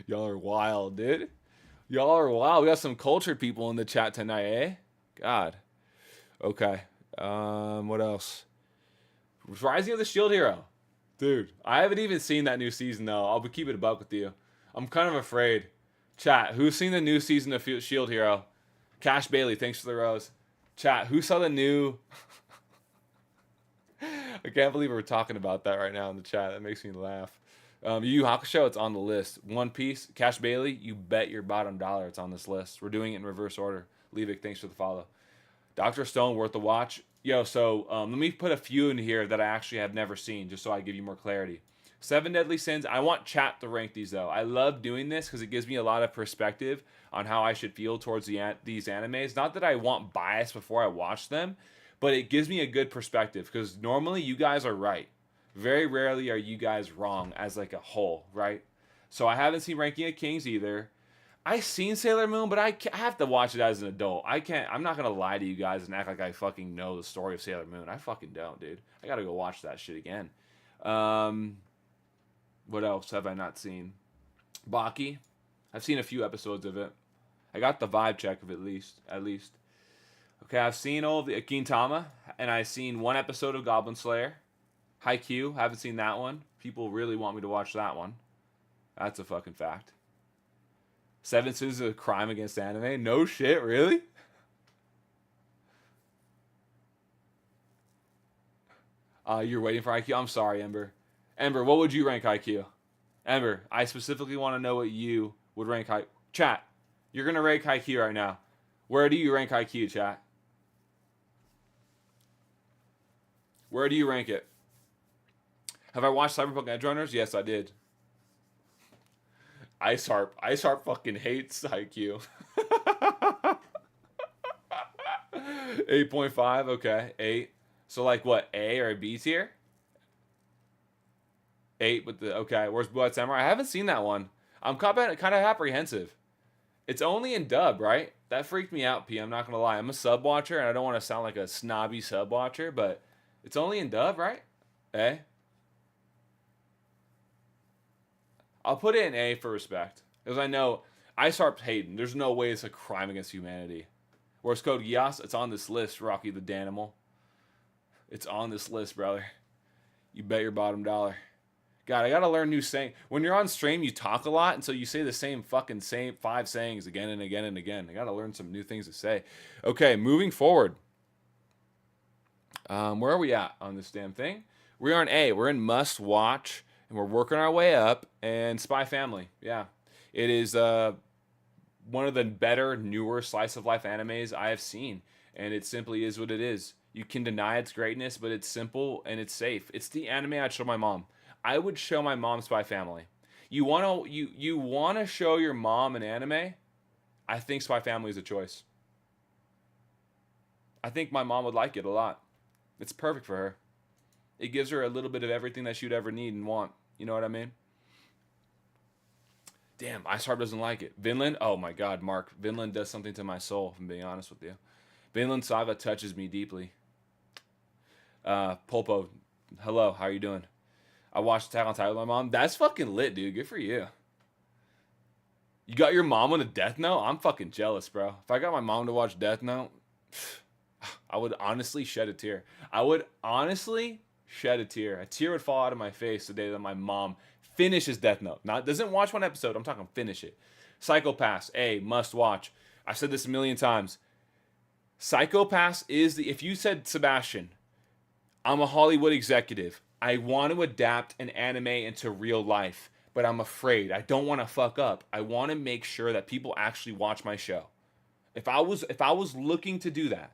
A: Y'all are wild, dude. Y'all are wild. We got some cultured people in the chat tonight, eh? God. Okay. What else? Rising of the Shield Hero. Dude, I haven't even seen that new season, though. I'll keep it a buck with you. I'm kind of afraid. Chat, who's seen the new season of Shield Hero? Cash Bailey, thanks for the rose. Chat, who saw the new... I can't believe we're talking about that right now in the chat. That makes me laugh. Yu Yu Hakusho, it's on the list. One Piece, Cash Bailey, you bet your bottom dollar it's on this list. We're doing it in reverse order. Levick, thanks for the follow. Dr. Stone, worth the watch. Yo, so let me put a few in here that I actually have never seen, just so I give you more clarity. Seven Deadly Sins. I want chat to rank these, though. I love doing this because it gives me a lot of perspective on how I should feel towards these animes. Not that I want bias before I watch them, but it gives me a good perspective because normally you guys are right. Very rarely are you guys wrong as like a whole, right? So I haven't seen Ranking of Kings either. I've seen Sailor Moon, but I have to watch it as an adult. I'm not going to lie to you guys and act like I fucking know the story of Sailor Moon. I fucking don't, dude. I got to go watch that shit again. What else have I not seen? Baki. I've seen a few episodes of it. I got the vibe check of it at least. Okay, I've seen all of the Gintama, and I've seen one episode of Goblin Slayer. Haikyuu, haven't seen that one. People really want me to watch that one. That's a fucking fact. Seven Sins is a crime against anime? No shit, really? You're waiting for IQ? I'm sorry, Ember. Ember, what would you rank IQ? Ember, I specifically want to know what you would rank IQ. Chat, you're going to rank IQ right now. Where do you rank IQ, chat? Where do you rank it? Have I watched Cyberpunk Edge Runners? Yes, I did. Ice Harp fucking hates IQ. 8.5, okay. 8. So like what, A or a B tier? 8 with the, okay. Where's Blue Eyed Samurai? I haven't seen that one. I'm kind of apprehensive. It's only in dub, right? That freaked me out, P. I'm not going to lie. I'm a sub watcher, and I don't want to sound like a snobby sub watcher, but it's only in dub, right? A? I'll put it in A for respect. Because I know Ice Harp's hating. There's no way it's a crime against humanity. Where's Code Geass? It's on this list, Rocky the Danimal. It's on this list, brother. You bet your bottom dollar. God, I gotta learn new saying. When you're on stream, you talk a lot, and so you say the same 5 sayings again and again and again. I gotta learn some new things to say. Okay, moving forward. Where are we at on this damn thing? We are in A. We're in must watch, and we're working our way up. And Spy Family, yeah, it is one of the better, newer slice of life animes I have seen, and it simply is what it is. You can deny its greatness, but it's simple and it's safe. It's the anime I'd show my mom. I would show my mom Spy Family. You wanna show your mom an anime? I think Spy Family is a choice. I think my mom would like it a lot. It's perfect for her. It gives her a little bit of everything that she'd ever need and want. You know what I mean? Damn, Ice Harp doesn't like it. Vinland? Oh my god, Mark. Vinland does something to my soul, if I'm being honest with you. Vinland Saga touches me deeply. Polpo, hello, how are you doing? I watched Attack on Titan with my mom. That's fucking lit, dude. Good for you. You got your mom on a Death Note? I'm fucking jealous, bro. If I got my mom to watch Death Note, I would honestly shed a tear. I would honestly shed a tear. A tear would fall out of my face the day that my mom finishes Death Note. Not doesn't watch one episode. I'm talking finish it. Psycho Pass, A, must watch. I've said this a million times. Psycho Pass is the, if you said, Sebastian, I'm a Hollywood executive. I want to adapt an anime into real life, but I'm afraid. I don't want to fuck up. I want to make sure that people actually watch my show. If I was looking to do that,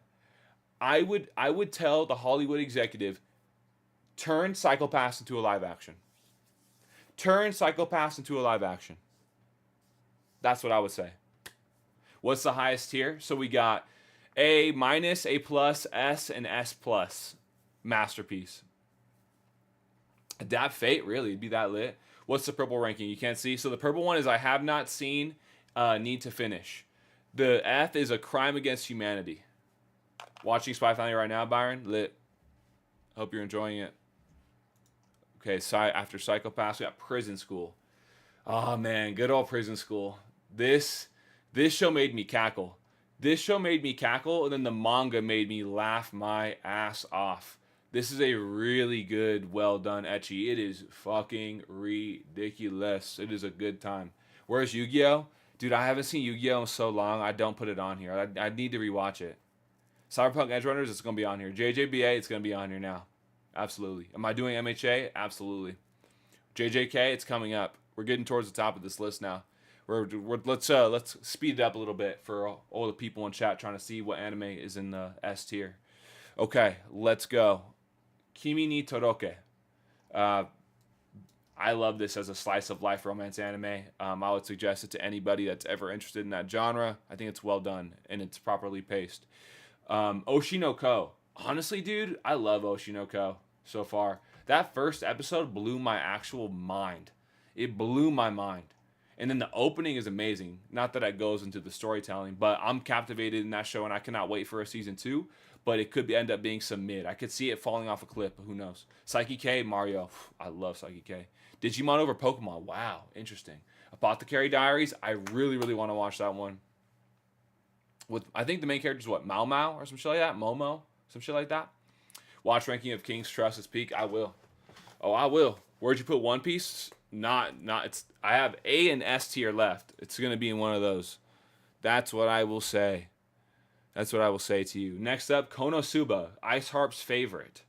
A: I would tell the Hollywood executive, turn Psycho Pass into a live action. Turn Psycho Pass into a live action. That's what I would say. What's the highest tier? So we got A minus, A plus, S, and S plus. Masterpiece. Adapt Fate, really, it'd be that lit. What's the purple ranking? You can't see. So the purple one is I have not seen, need to finish. The F is a crime against humanity. Watching Spy Family right now, Byron, lit. Hope you're enjoying it. Okay, after Psycho Pass, we got Prison School. Oh man, good old Prison School. This show made me cackle. This show made me cackle, and then the manga made me laugh my ass off. This is a really good, well done ecchi. It is fucking ridiculous. It is a good time. Where's Yu-Gi-Oh? Dude, I haven't seen Yu-Gi-Oh in so long. I don't put it on here. I need to rewatch it. Cyberpunk Edge Runners, it's going to be on here. JJBA, it's going to be on here now. Absolutely. Am I doing MHA? Absolutely. JJK, it's coming up. We're getting towards the top of this list now. Let's speed it up a little bit for all the people in chat trying to see what anime is in the S tier. Okay, let's go. Kimi ni Toroke. I love this as a slice of life romance anime. I would suggest it to anybody that's ever interested in that genre. I think it's well done and it's properly paced. Oshinoko. Honestly, dude, I love Oshinoko so far. That first episode blew my actual mind. It blew my mind. And then the opening is amazing. Not that it goes into the storytelling, but I'm captivated in that show and I cannot wait for a season 2. But it could end up being some mid. I could see it falling off a cliff, but who knows? Psyche K, Mario. I love Psyche K. Digimon over Pokemon. Wow, interesting. Apothecary Diaries. I really, really want to watch that one. with, I think the main character is what, Mao Mao or some shit like that, Momo, some shit like that. Watch Ranking of Kings, Trust is peak. I will. Oh, I will. Where'd you put One Piece? Not. It's. I have A and S tier left. It's gonna be in one of those. That's what I will say. That's what I will say to you. Next up, Konosuba, Ice Harp's favorite.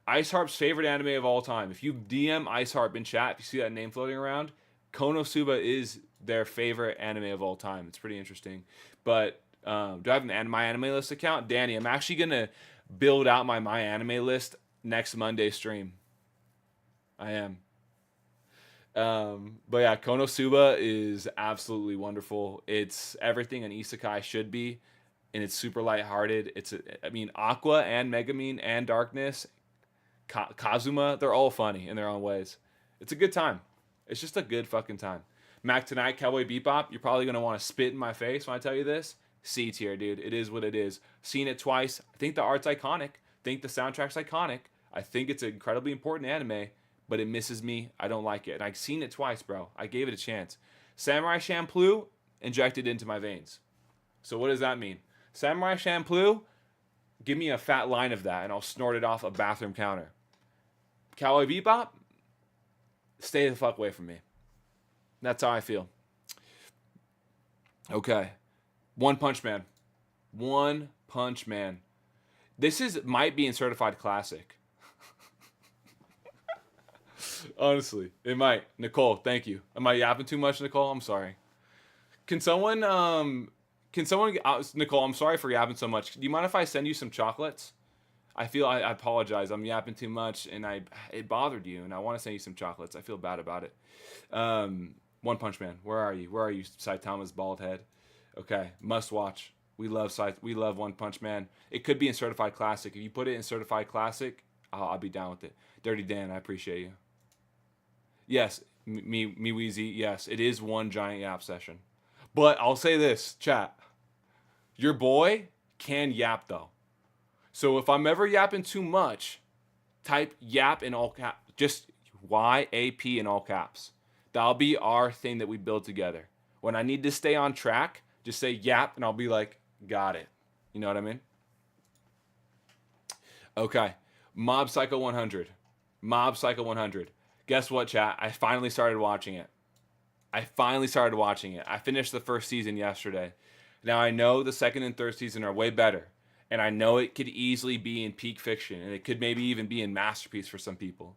A: Ice Harp's favorite anime of all time. If you DM Ice Harp in chat, if you see that name floating around, Konosuba is their favorite anime of all time. It's pretty interesting. But do I have an my anime list account? Danny, I'm actually gonna build out my anime list next Monday stream. I am. But yeah, Konosuba is absolutely wonderful. It's everything an isekai should be, and it's super lighthearted. I mean, Aqua and Megumin and Darkness, Kazuma, they're all funny in their own ways. It's a good time. It's just a good fucking time. Mac Tonight, Cowboy Bebop, you're probably going to want to spit in my face when I tell you this. C tier, dude. It is what it is. Seen it twice. I think the art's iconic. I think the soundtrack's iconic. I think it's an incredibly important anime, but it misses me. I don't like it. And I've seen it twice, bro. I gave it a chance. Samurai Champloo injected into my veins. So what does that mean? Samurai Champloo, give me a fat line of that and I'll snort it off a bathroom counter. Cowboy Bebop, stay the fuck away from me. That's how I feel. Okay. One Punch Man. One Punch Man. This might be in certified classic. Honestly, it might. Nicole, thank you. Am I yapping too much, Nicole? I'm sorry. Can someone Nicole, I'm sorry for yapping so much. Do you mind if I send you some chocolates? I apologize. I'm yapping too much and it bothered you and I want to send you some chocolates. I feel bad about it. One Punch Man. Where are you? Where are you, Saitama's bald head? Okay, must watch. We love One Punch Man. It could be in certified classic. If you put it in certified classic, I'll be down with it. Dirty Dan, I appreciate you. Yes, me Weezy. Yes, it is one giant yap session. But I'll say this, chat. Your boy can yap though. So if I'm ever yapping too much, type yap in all caps. Just YAP in all caps. That'll be our thing that we build together. When I need to stay on track, just say yap and I'll be like, got it. You know what I mean? Okay. Mob Psycho 100. Mob Psycho 100. Guess what, chat? I finally started watching it. I finished the first season yesterday. Now I know the second and third season are way better. And I know it could easily be in peak fiction. And it could maybe even be in masterpiece for some people.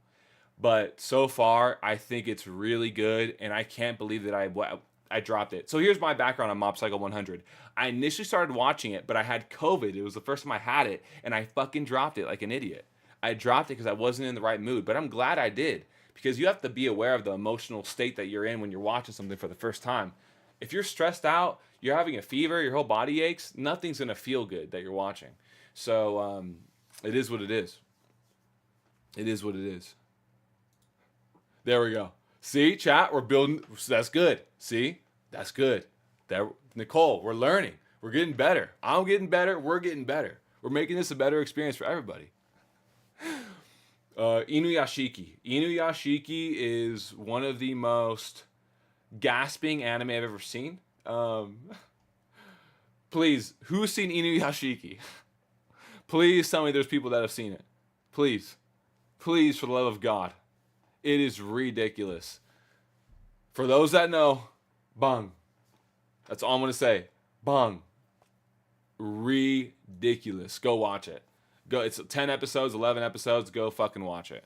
A: But so far, I think it's really good. And I can't believe that I dropped it. So here's my background on Mob Psycho 100. I initially started watching it, but I had COVID. It was the first time I had it. And I fucking dropped it like an idiot. I dropped it because I wasn't in the right mood. But I'm glad I did. Because you have to be aware of the emotional state that you're in when you're watching something for the first time. If you're stressed out, you're having a fever, your whole body aches, nothing's going to feel good that you're watching. So it is what it is. It is what it is. There we go. See, chat, we're building. That's good. See, that's good. Nicole, we're learning. We're getting better. I'm getting better. We're getting better. We're making this a better experience for everybody. Inuyashiki. Inuyashiki is one of the most gasping anime I've ever seen. Please, who's seen Inuyashiki? Please tell me there's people that have seen it. Please. Please, for the love of God. It is ridiculous. For those that know, bang. That's all I'm going to say. Bang. Ridiculous. Go watch it. Go. It's 10 episodes, 11 episodes. Go fucking watch it.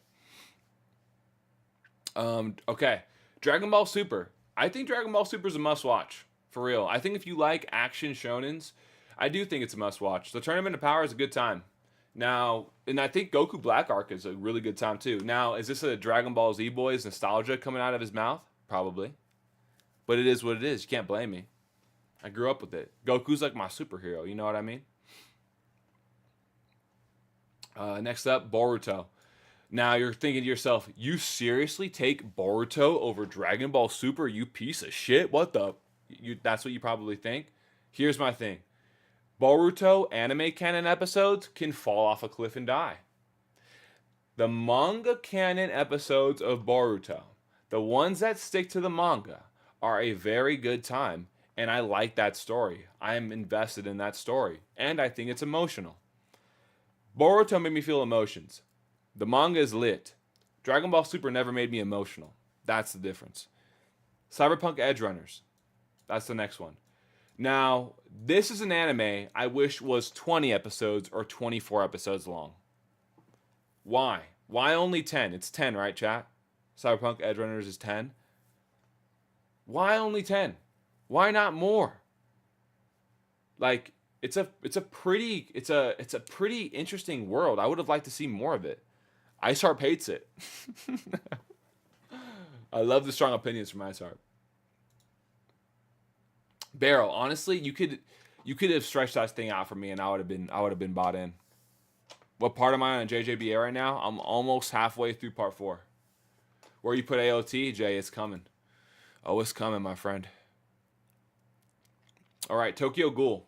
A: Okay. Dragon Ball Super. I think Dragon Ball Super is a must watch. For real. I think if you like action shonens, I do think it's a must watch. The Tournament of Power is a good time. Now, and I think Goku Black Arc is a really good time too. Now, is this a Dragon Ball Z boys nostalgia coming out of his mouth? Probably. But it is what it is. You can't blame me. I grew up with it. Goku's like my superhero. You know what I mean? Next up, Boruto. Now you're thinking to yourself, you seriously take Boruto over Dragon Ball Super, you piece of shit? What the? That's what you probably think. Here's my thing. Boruto anime canon episodes can fall off a cliff and die. The manga canon episodes of Boruto, the ones that stick to the manga, are a very good time. And I like that story. I am invested in that story. And I think it's emotional. Boruto made me feel emotions. The manga is lit. Dragon Ball Super never made me emotional. That's the difference. Cyberpunk Edge Runners. That's the next one. Now, this is an anime I wish was 20 episodes or 24 episodes long. Why? Why only 10? It's 10, right, chat? Cyberpunk Edge Runners is 10. Why only 10? Why not more? Like, it's a pretty interesting world. I would have liked to see more of it. Iceharp hates it. I love the strong opinions from Iceharp. Barrel, honestly, you could have stretched that thing out for me, and I would have been bought in. What part am I on JJBA right now? I'm almost halfway through part 4. Where you put AOT, Jay, it's coming. Oh, it's coming, my friend. All right, Tokyo Ghoul.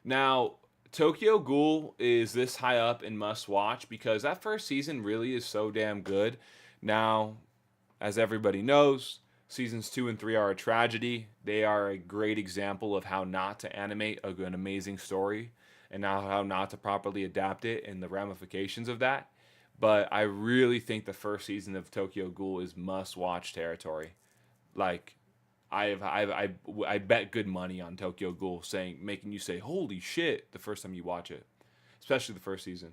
A: Now, Tokyo Ghoul is this high up in must watch because that first season really is so damn good. Now, as everybody knows, seasons 2 and 3 are a tragedy. They are a great example of how not to animate an amazing story and how not to properly adapt it and the ramifications of that. But I really think the first season of Tokyo Ghoul is must-watch territory. Like, I bet good money on Tokyo Ghoul making you say holy shit the first time you watch it, especially the first season.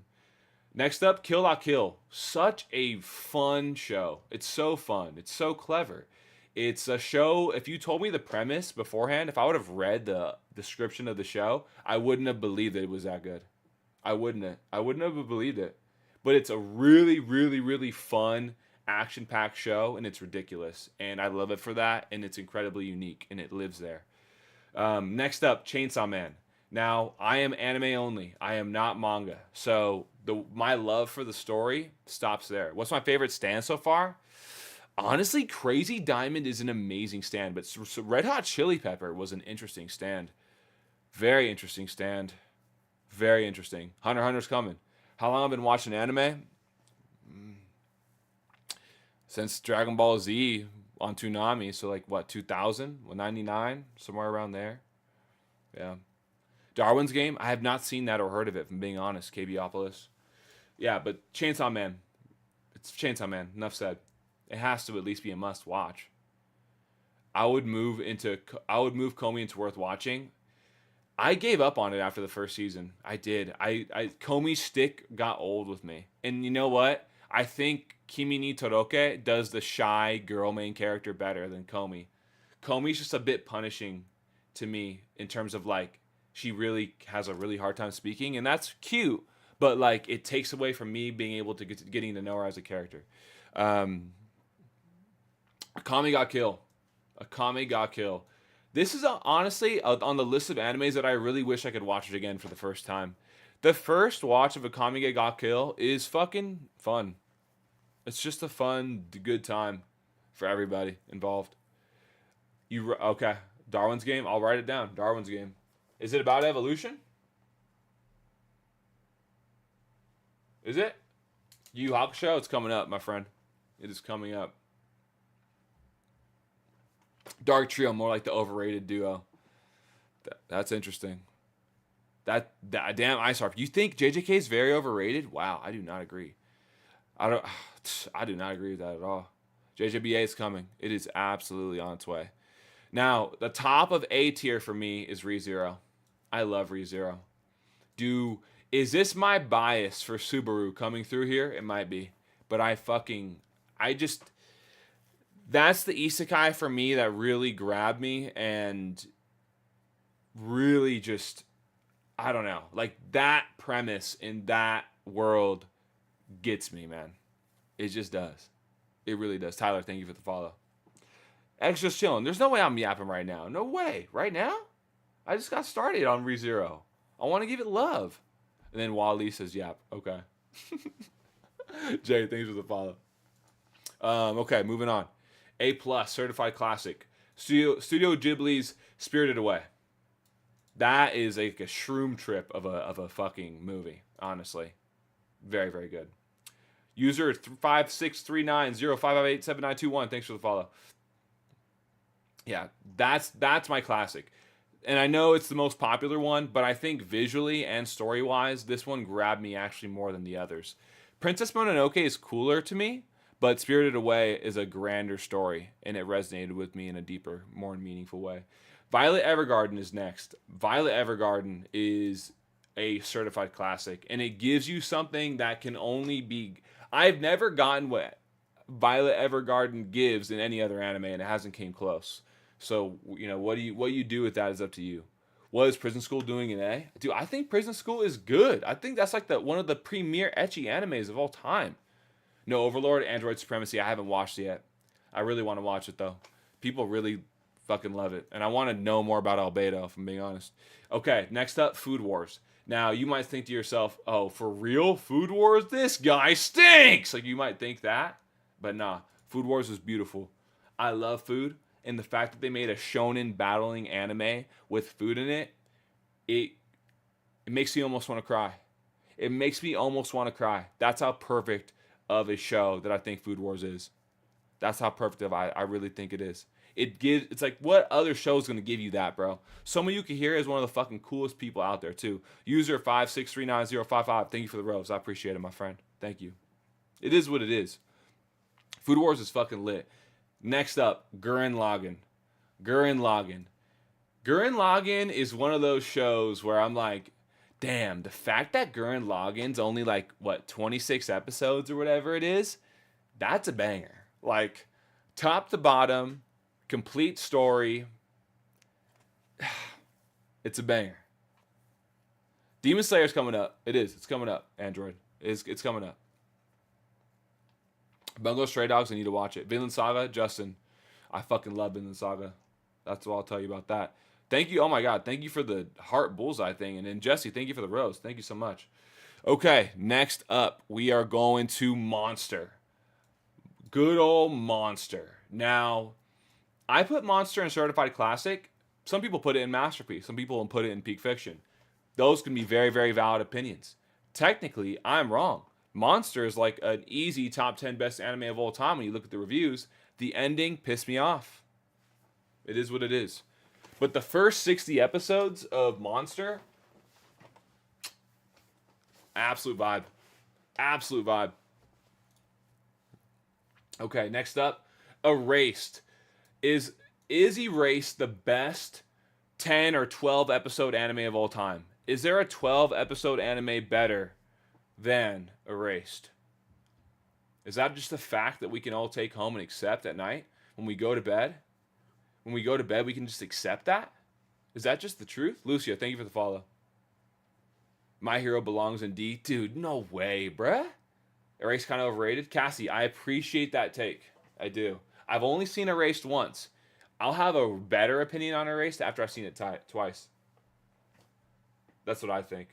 A: Next up, Kill La Kill. Such a fun show. It's so fun. It's so clever. It's a show, if you told me the premise beforehand, if I would have read the description of the show, I wouldn't have believed that it was that good. I wouldn't have believed it. But it's a really, really, really fun, action-packed show, and it's ridiculous. And I love it for that, and it's incredibly unique, and it lives there. Next up, Chainsaw Man. Now, I am anime only. I am not manga. So my love for the story stops there. What's my favorite stand so far? Honestly, Crazy Diamond is an amazing stand, but Red Hot Chili Pepper was an interesting stand. Very interesting stand. Very interesting. Hunter x Hunter's coming. How long have I been watching anime? Since Dragon Ball Z on Toonami, so like what, 2000? 99? Somewhere around there. Yeah. Darwin's Game? I have not seen that or heard of it, if I'm being honest, KBopolis. Yeah, but Chainsaw Man. It's Chainsaw Man. Enough said. It has to at least be a must watch. I would move Comey into worth watching. I gave up on it after the first season. I did. Comey's stick got old with me. And you know what? I think Kimi ni Toroke does the shy girl main character better than Comey. Comey's just a bit punishing to me in terms of like she really has a really hard time speaking, and that's cute, but like it takes away from me being able to getting to know her as a character. Akame ga Kill. Akame ga Kill. This is honestly on the list of animes that I really wish I could watch it again for the first time. The first watch of Akame ga Kill is fucking fun. It's just a fun, good time for everybody involved. Okay? Darwin's Game. I'll write it down. Darwin's Game. Is it about evolution? Is it? Yu Yu Hakusho? It's coming up, my friend. It is coming up. Dark Trio, more like the overrated duo. That's interesting. That damn Iceharp. You think JJK is very overrated? Wow, I do not agree. I do not agree with that at all. JJBA is coming. It is absolutely on its way. Now, the top of A tier for me is ReZero. I love ReZero. Is this my bias for Subaru coming through here? It might be. But that's the isekai for me that really grabbed me and really just, I don't know, like that premise in that world gets me, man. It just does. It really does. Tyler, thank you for the follow. X just chilling. There's no way I'm yapping right now. No way. Right now? I just got started on ReZero. I want to give it love. And then Wally says yap. Okay. Jay, thanks for the follow. Okay, moving on. A+, certified classic. Studio Ghibli's Spirited Away. That is like a shroom trip of a fucking movie, honestly. Very, very good. User 563905587921. Thanks for the follow. Yeah, that's my classic. And I know it's the most popular one, but I think visually and story wise, this one grabbed me actually more than the others. Princess Mononoke is cooler to me, but Spirited Away is a grander story, and it resonated with me in a deeper, more meaningful way. Violet Evergarden is next. Violet Evergarden is a certified classic, and it gives you something that can only be. I've never gotten what Violet Evergarden gives in any other anime, and it hasn't came close. So what you do with that is up to you. What is Prison School doing in A? Dude, I think Prison School is good. I think that's like the one of the premier ecchi animes of all time. No, Overlord, Android Supremacy. I haven't watched it yet. I really want to watch it though. People really fucking love it, and I want to know more about Albedo. If I'm being honest. Okay, next up, Food Wars. Now you might think to yourself, "Oh, for real, Food Wars? This guy stinks." Like you might think that, but nah. Food Wars is beautiful. I love food, and the fact that they made a shonen battling anime with food in it, it it makes me almost want to cry. It makes me almost want to cry. That's how perfect of a show that I think Food Wars is. That's how perfect of I really think it is. It's like what other show is gonna give you that, bro? Someone you can hear is one of the fucking coolest people out there too. User 5639055. Thank you for the rose. I appreciate it, my friend. Thank you. It is what it is. Food Wars is fucking lit. Next up, Gurren Lagann. Gurren Lagann. Gurren Lagann is one of those shows where I'm like, damn, the fact that Gurren Lagann's only like what 26 episodes or whatever it is, that's a banger. Like top to bottom, complete story. It's a banger. Demon Slayer's coming up. It is. It's coming up. Android. It's coming up. Bungo Stray Dogs. I need to watch it. Vinland Saga. Justin. I fucking love Vinland Saga. That's all I'll tell you about that. Thank you. Oh my god. Thank you for the heart bullseye thing. And then Jesse, thank you for the rose. Thank you so much. Okay. Next up, we are going to Monster. Good old Monster. Now, I put Monster in Certified Classic. Some people put it in Masterpiece. Some people put it in Peak Fiction. Those can be very, very valid opinions. Technically, I'm wrong. Monster is like an easy top 10 best anime of all time when you look at the reviews. The ending pissed me off. It is what it is. But the first 60 episodes of Monster, absolute vibe. Absolute vibe. Okay, next up, Erased. Is Erased the best 10 or 12 episode anime of all time? Is there a 12 episode anime better than Erased? Is that just a fact that we can all take home and accept at night when we go to bed? When we go to bed, we can just accept that? Is that just the truth? Lucia, thank you for the follow. My Hero belongs in D. Dude, no way, bruh. Erased kind of overrated. Cassie, I appreciate that take. I do. I've only seen Erased once. I'll have a better opinion on Erased after I've seen it twice. That's what I think.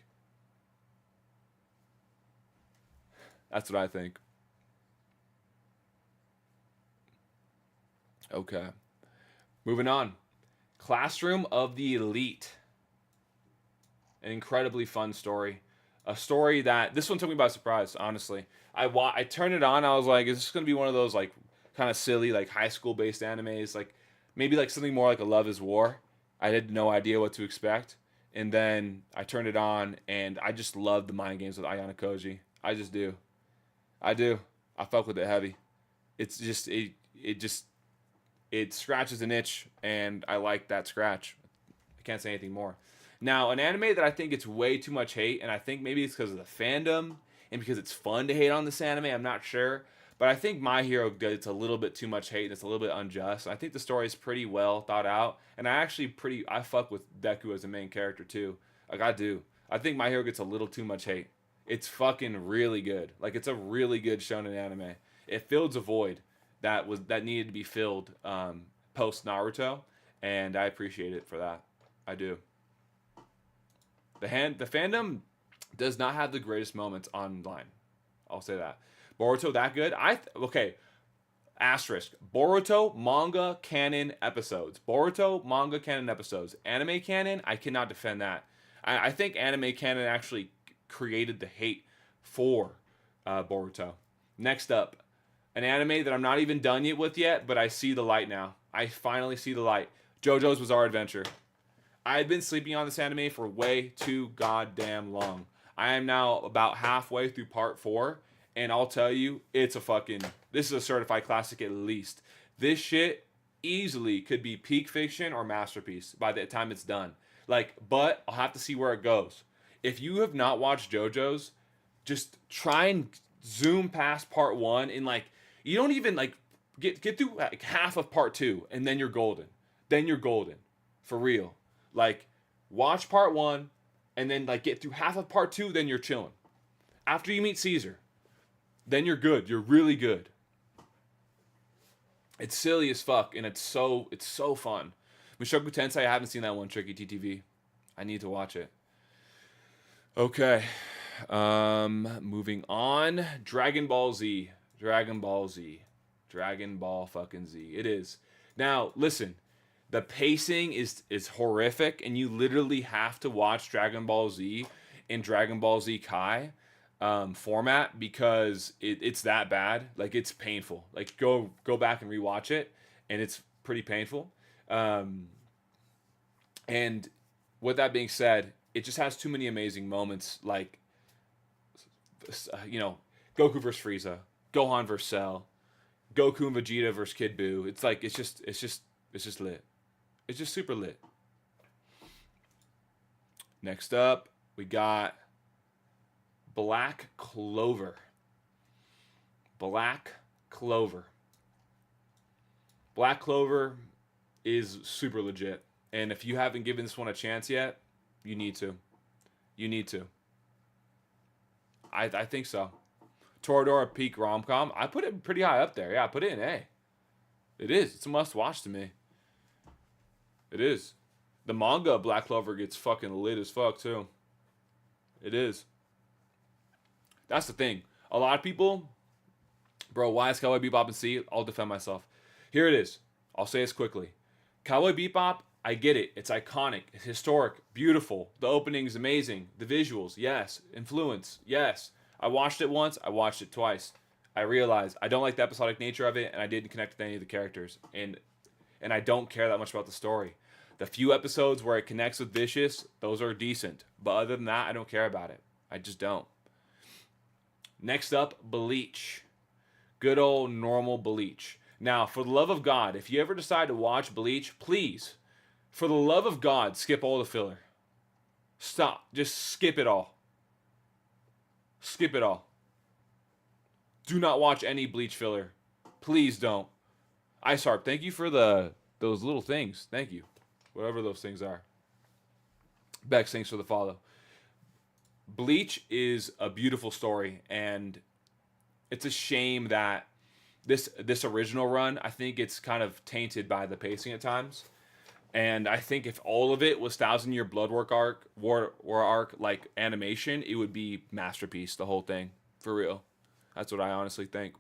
A: That's what I think. Okay. Moving on. Classroom of the Elite. An incredibly fun story. A story that this one took me by surprise, honestly. I turned it on. I was like, is this going to be one of those like kind of silly like high school based animes, like maybe like something more like a Love Is War? I had no idea what to expect, and then I turned it on, and I just love the mind games with Ayana Koji. I just do. I do. I fuck with it heavy. It's just it scratches an itch, and I like that scratch. I can't say anything more. Now, an anime that I think it's way too much hate, and I think maybe it's because of the fandom and because it's fun to hate on this anime. I'm not sure, but I think My Hero gets a little bit too much hate, and it's a little bit unjust. I think the story is pretty well thought out, and I fuck with Deku as a main character too. Like I do. I think My Hero gets a little too much hate. It's fucking really good. Like it's a really good shonen anime. It fills a void that needed to be filled post Naruto, and I appreciate it for that. I do. The fandom does not have the greatest moments online. I'll say that. Boruto that good? Okay. Asterisk. Boruto manga canon episodes. Boruto manga canon episodes. Anime canon, I cannot defend that. I think anime canon actually created the hate for Boruto. Next up, an anime that I'm not even done with yet, but I see the light now. I finally see the light. JoJo's Bizarre Adventure. I had been sleeping on this anime for way too goddamn long. I am now about halfway through part 4, and I'll tell you, it's a fucking. This is a certified classic at least. This shit easily could be peak fiction or masterpiece by the time it's done. Like, but I'll have to see where it goes. If you have not watched JoJo's, just try and zoom past part 1 and like you don't even like get through like half of part 2 and then you're golden. Then you're golden. For real. Like watch part 1 and then like get through half of part 2, then you're chilling. After you meet Caesar, then you're good. You're really good. It's silly as fuck and it's so fun. Mushoku Tensei, I haven't seen that one, Tricky TTV. I need to watch it. Okay. Moving on. Dragon Ball Z. Dragon Ball Z. Dragon Ball fucking Z. It is. Now, listen. The pacing is horrific, and you literally have to watch Dragon Ball Z in Dragon Ball Z Kai format because it's that bad. Like it's painful. Like go back and rewatch it, and it's pretty painful. And with that being said, it just has too many amazing moments. Like Goku versus Frieza, Gohan versus Cell, Goku and Vegeta versus Kid Buu. It's like it's just lit. It's just super lit. Next up, we got Black Clover. Black Clover. Black Clover is super legit. And if you haven't given this one a chance yet, you need to. You need to. I think so. Toradora peak rom-com. I put it pretty high up there. Yeah, I put it in A. It is. It's a must-watch to me. It is. The manga of Black Clover gets fucking lit as fuck, too. It is. That's the thing. A lot of people... Bro, why is Cowboy Bebop in C? I'll defend myself. Here it is. I'll say this quickly. Cowboy Bebop, I get it. It's iconic. It's historic. Beautiful. The opening is amazing. The visuals, yes. Influence, yes. I watched it once. I watched it twice. I realized I don't like the episodic nature of it, and I didn't connect with any of the characters. And I don't care that much about the story. The few episodes where it connects with Vicious, those are decent. But other than that, I don't care about it. I just don't. Next up, Bleach. Good old normal Bleach. Now, for the love of God, if you ever decide to watch Bleach, please, for the love of God, skip all the filler. Stop. Just skip it all. Skip it all. Do not watch any Bleach filler. Please don't. Iceharp, thank you for those little things. Thank you. Whatever those things are. Bex, thanks for the follow. Bleach is a beautiful story, and it's a shame that this original run, I think it's kind of tainted by the pacing at times. And I think if all of it was Thousand Year Blood War arc like animation, it would be masterpiece, the whole thing. For real. That's what I honestly think.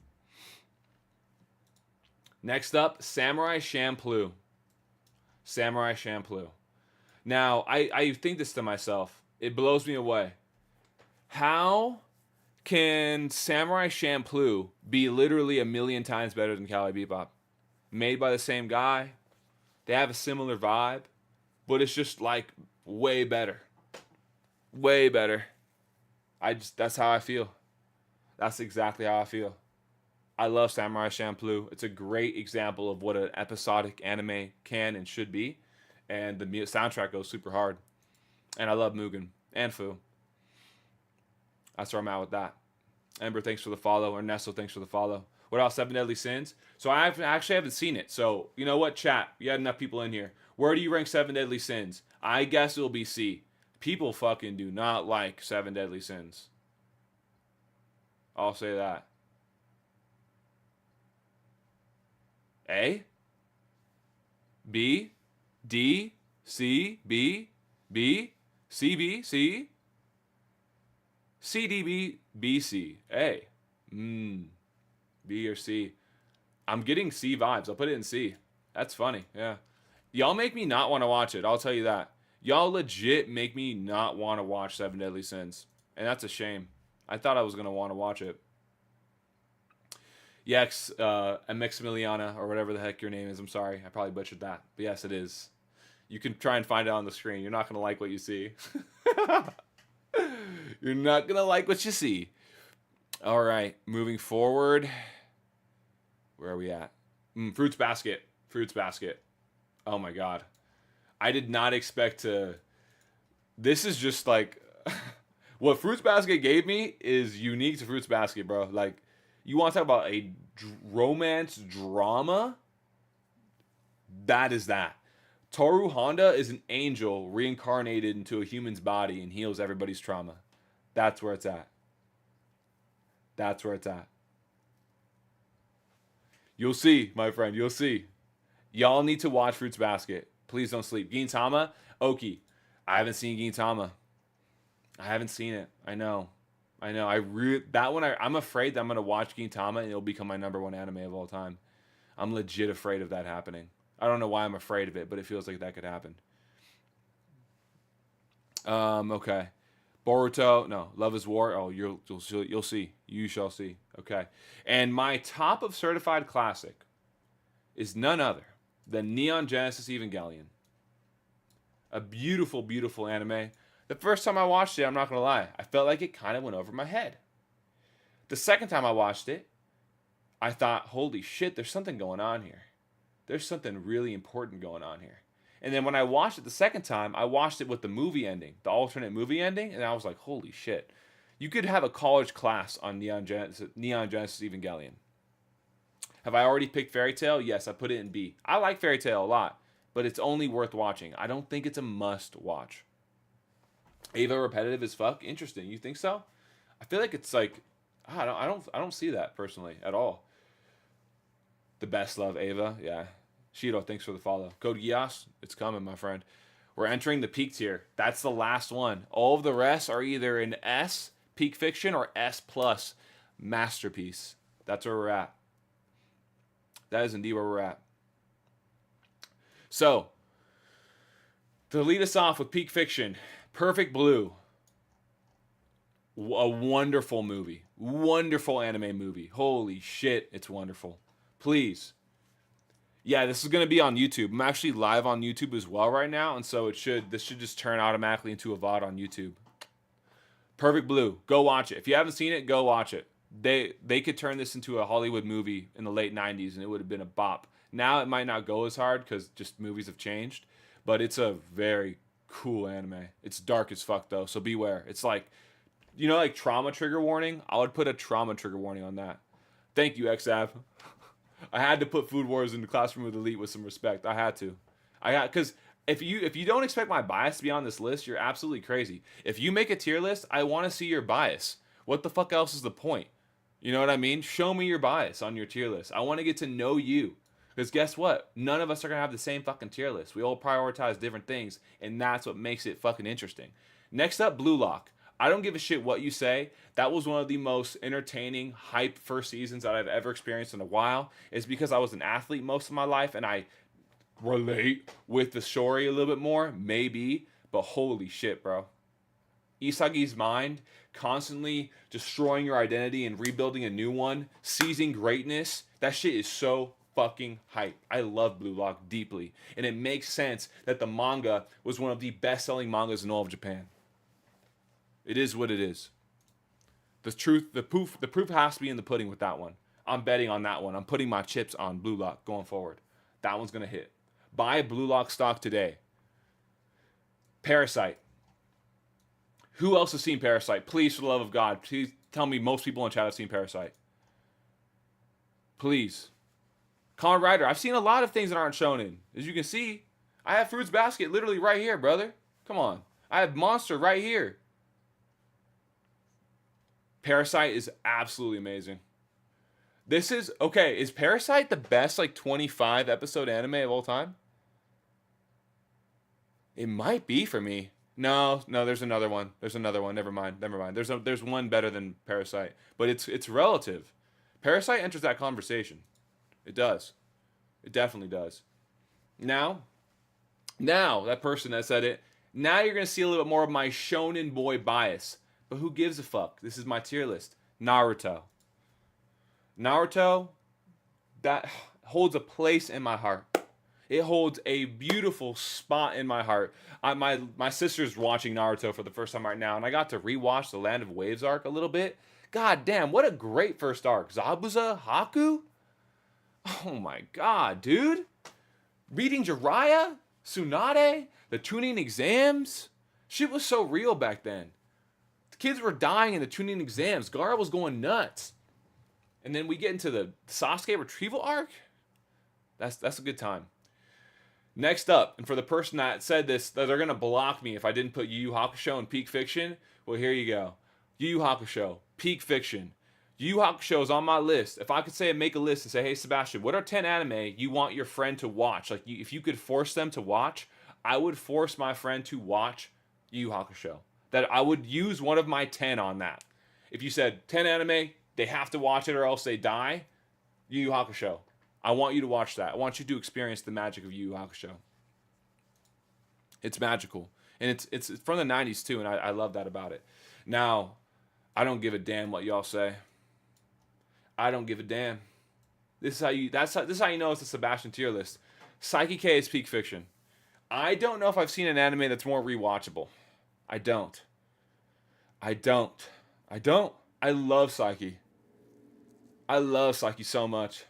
A: Next up, Samurai Champloo. Samurai Champloo. Now, I think this to myself. It blows me away. How can Samurai Champloo be literally a million times better than Cowboy Bebop? Made by the same guy. They have a similar vibe. But it's just like way better. Way better. That's how I feel. That's exactly how I feel. I love Samurai Champloo. It's a great example of what an episodic anime can and should be. And the soundtrack goes super hard. And I love Mugen and Fu. That's where I'm at with that. Ember, thanks for the follow. Ernesto, thanks for the follow. What else? Seven Deadly Sins? So I actually haven't seen it. So, you know what, chat? You had enough people in here. Where do you rank Seven Deadly Sins? I guess it'll be C. People fucking do not like Seven Deadly Sins. I'll say that. A? B? D? C? B? B? C? B? C? C? D? B? B? C? A? B or C? I'm getting C vibes. I'll put it in C. That's funny. Yeah. Y'all make me not want to watch it. I'll tell you that. Y'all legit make me not want to watch Seven Deadly Sins. And that's a shame. I thought I was going to want to watch it. Yes, Maximiliana, or whatever the heck your name is. I'm sorry, I probably butchered that. But yes, it is. You can try and find it on the screen. You're not going to like what you see. You're not going to like what you see. All right, moving forward. Where are we at? Fruits Basket. Fruits Basket. Oh my God. I did not expect to. This is just like. What Fruits Basket gave me is unique to Fruits Basket, bro. Like, you want to talk about a romance drama? That is that. Toru Honda is an angel reincarnated into a human's body and heals everybody's trauma. That's where it's at. That's where it's at. You'll see, my friend. You'll see. Y'all need to watch Fruits Basket. Please don't sleep. Gintama, Oki. I haven't seen Gintama. I haven't seen it. I know. That one. I'm afraid that I'm gonna watch Gintama and it'll become my number one anime of all time. I'm legit afraid of that happening. I don't know why I'm afraid of it, but it feels like that could happen. Okay. Boruto, no. Love is War. Oh, you'll see. You shall see. Okay. And my top of certified classic is none other than Neon Genesis Evangelion. A beautiful, beautiful anime. The first time I watched it, I'm not gonna lie, I felt like it kind of went over my head. The second time I watched it, I thought, holy shit, there's something going on here. There's something really important going on here. And then when I watched it the second time, I watched it with the movie ending, the alternate movie ending, and I was like, holy shit. You could have a college class on Neon Genesis Evangelion. Have I already picked Fairy Tail? Yes, I put it in B. I like Fairy Tail a lot, but it's only worth watching. I don't think it's a must watch. Ava repetitive as fuck. Interesting. You think so? I feel like it's like I don't see that personally at all. The best love, Ava. Yeah. Shido, thanks for the follow. Code Gias, it's coming, my friend. We're entering the peak tier. That's the last one. All of the rest are either an S, peak fiction, or S plus, masterpiece. That's where we're at. That is indeed where we're at. So, to lead us off with peak fiction, Perfect Blue. A wonderful movie. Wonderful anime movie. Holy shit, it's wonderful. Please. Yeah, this is going to be on YouTube. I'm actually live on YouTube as well right now, and so this should just turn automatically into a VOD on YouTube. Perfect Blue. Go watch it. If you haven't seen it, go watch it. They could turn this into a Hollywood movie in the late 90s, and it would have been a bop. Now it might not go as hard because just movies have changed, but it's a very cool anime. It's dark as fuck, though, so beware. It's like, like trauma trigger warning? I would put a trauma trigger warning on that. Thank you, XAV. I had to put Food Wars in the Classroom with Elite with some respect. I had to. Because if you don't expect my bias to be on this list, you're absolutely crazy. If you make a tier list, I want to see your bias. What the fuck else is the point? You know what I mean? Show me your bias on your tier list. I want to get to know you. Because guess what? None of us are going to have the same fucking tier list. We all prioritize different things, and that's what makes it fucking interesting. Next up, Blue Lock. I don't give a shit what you say. That was one of the most entertaining, hype first seasons that I've ever experienced in a while. It's because I was an athlete most of my life, and I relate with the story a little bit more, maybe. But holy shit, bro. Isagi's mind, constantly destroying your identity and rebuilding a new one, seizing greatness. That shit is so fucking hype. I love Blue Lock deeply. And it makes sense that the manga was one of the best-selling mangas in all of Japan. It is what it is. The proof has to be in the pudding with that one. I'm betting on that one. I'm putting my chips on Blue Lock going forward. That one's going to hit. Buy Blue Lock stock today. Parasite. Who else has seen Parasite? Please, for the love of God, please tell me most people in chat have seen Parasite. Please. Kamen Rider. I've seen a lot of things that aren't shown in. As you can see, I have Fruits Basket literally right here, brother. Come on. I have Monster right here. Parasite is absolutely amazing. Is Parasite the best 25 episode anime of all time? It might be for me. No, there's another one. Never mind. There's one better than Parasite, but it's relative. Parasite enters that conversation. It does. It definitely does. Now that person that said it, now you're going to see a little bit more of my shonen boy bias. But who gives a fuck? This is my tier list. Naruto. Naruto, that holds a place in my heart. It holds a beautiful spot in my heart. My sister's watching Naruto for the first time right now, and I got to rewatch the Land of Waves arc a little bit. God damn, what a great first arc. Zabuza, Haku? Oh my god, dude. Reading Jiraiya, Tsunade, the tuning exams. Shit was so real back then. The kids were dying in the tuning exams. Gaara was going nuts. And then we get into the Sasuke retrieval arc. That's a good time. Next up, and for the person that said this, that they're going to block me if I didn't put Yu Yu Hakusho in peak fiction, well, here you go. Yu Yu Hakusho, peak fiction. Yu Yu Hakusho is on my list. If I could say make a list and say, hey, Sebastian, what are 10 anime you want your friend to watch? Like, if you could force them to watch, I would force my friend to watch Yu Yu Hakusho. That I would use one of my 10 on that. If you said 10 anime, they have to watch it or else they die, Yu Yu Hakusho. I want you to watch that. I want you to experience the magic of Yu Yu Hakusho. It's magical. And it's from the 90s too, and I love that about it. Now, I don't give a damn what y'all say. I don't give a damn. This is how you know it's a Sebastian tier list. Saiki K is peak fiction. I don't know if I've seen an anime that's more rewatchable. I don't. I love Saiki. I love Saiki so much.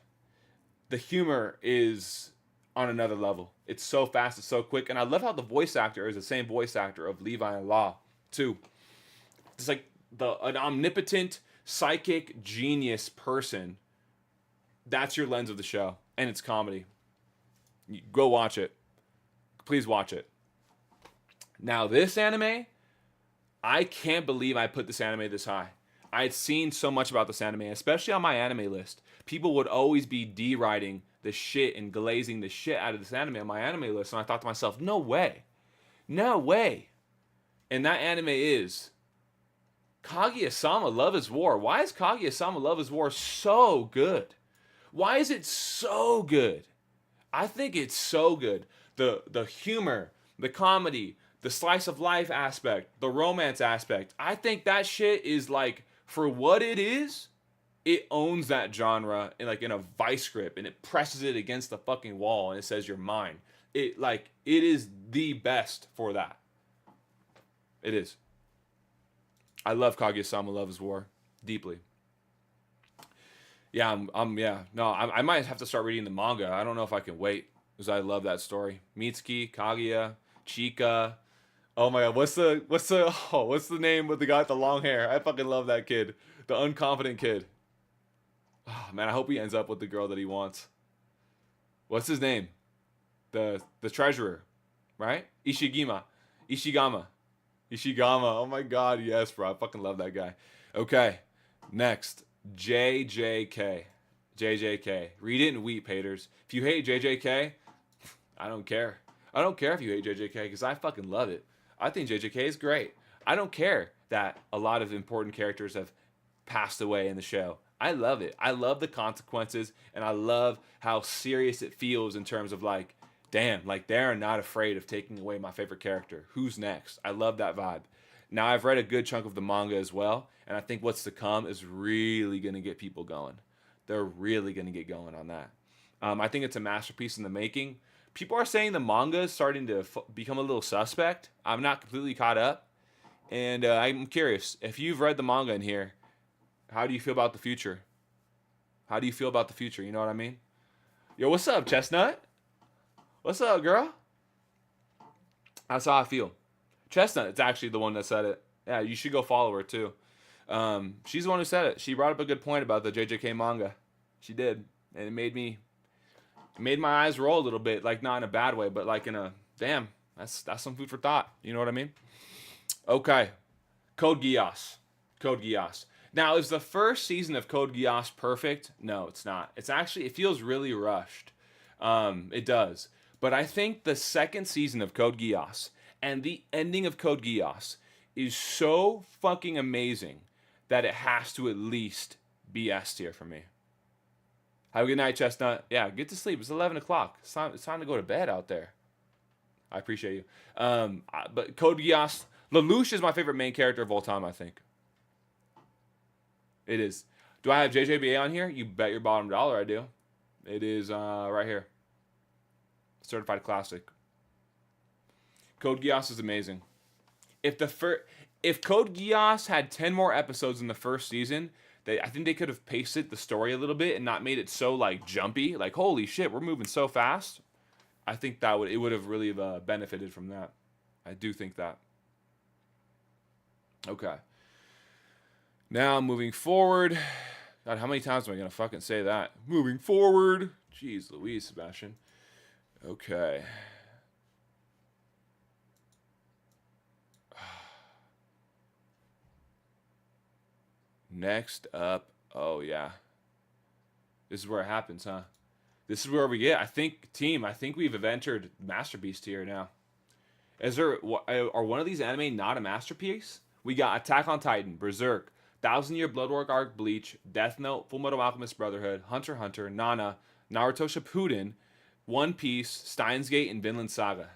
A: The humor is on another level. It's so fast, it's so quick, and I love how the voice actor is the same voice actor of Levi and Law, too. It's like an omnipotent, psychic, genius person. That's your lens of the show, and it's comedy. Go watch it. Please watch it. Now, this anime, I can't believe I put this anime this high. I had seen so much about this anime, especially on my anime list. People would always be deriding the shit and glazing the shit out of this anime on my anime list, and I thought to myself, no way. No way. And that anime is Kaguya-sama Love is War. Why is Kaguya-sama Love is War so good? Why is it so good? I think it's so good. The humor, the comedy, the slice of life aspect, the romance aspect. I think that shit is like, for what it is, it owns that genre in a vice grip, and it presses it against the fucking wall and it says you're mine. It is the best for that. It is. I love Kaguya-sama Love is War deeply. Yeah, I might have to start reading the manga. I don't know if I can wait because I love that story. Mitsuki, Kaguya, Chika. Oh my god, what's the name of the guy with the long hair? I fucking love that kid. The unconfident kid. Oh man, I hope he ends up with the girl that he wants. What's his name? The treasurer, right? Ishigama. Oh my god, yes, bro. I fucking love that guy. Okay, next. JJK. Read it and weep, haters. If you hate JJK, I don't care. I don't care if you hate JJK because I fucking love it. I think JJK is great. I don't care that a lot of important characters have passed away in the show. I love it. I love the consequences, and I love how serious it feels in terms of like, damn, like they're not afraid of taking away my favorite character. Who's next? I love that vibe. Now, I've read a good chunk of the manga as well, and I think what's to come is really going to get people going. They're really going to get going on that. I think it's a masterpiece in the making. People are saying the manga is starting to become a little suspect. I'm not completely caught up, and I'm curious. If you've read the manga in here, how do you feel about the future? How do you feel about the future? You know what I mean? Yo, what's up, Chestnut? What's up, girl? That's how I feel. Chestnut, it's actually the one that said it. Yeah, you should go follow her too. She's the one who said it. She brought up a good point about the JJK manga. She did, and it made my eyes roll a little bit, like not in a bad way, but like in a damn. That's some food for thought. You know what I mean? Okay, Code Geass. Now, is the first season of Code Geass perfect? No, it's not. It feels really rushed. It does. But I think the second season of Code Geass and the ending of Code Geass is so fucking amazing that it has to at least be S tier for me. Have a good night, Chestnut. Yeah, get to sleep. It's 11 o'clock. It's time to go to bed out there. I appreciate you. But Code Geass, Lelouch is my favorite main character of all time, I think. It is. Do I have JJBA on here? You bet your bottom dollar I do. It is right here. Certified classic. Code Geass is amazing. If Code Geass had 10 more episodes in the first season, I think they could have paced the story a little bit and not made it so like jumpy. Like holy shit, we're moving so fast. I think it would have really benefited from that. I do think that. Okay. Now moving forward. God, how many times am I gonna fucking say that? Moving forward. Jeez Louise, Sebastian. Okay. Next up. Oh yeah. This is where it happens, huh? This is where we get. I think we've entered masterpiece tier now. Are one of these anime not a masterpiece? We got Attack on Titan, Berserk, Thousand Year Blood War Arc Bleach, Death Note, Fullmetal Alchemist Brotherhood, Hunter x Hunter, Nana, Naruto Shippuden, One Piece, Steins Gate, and Vinland Saga.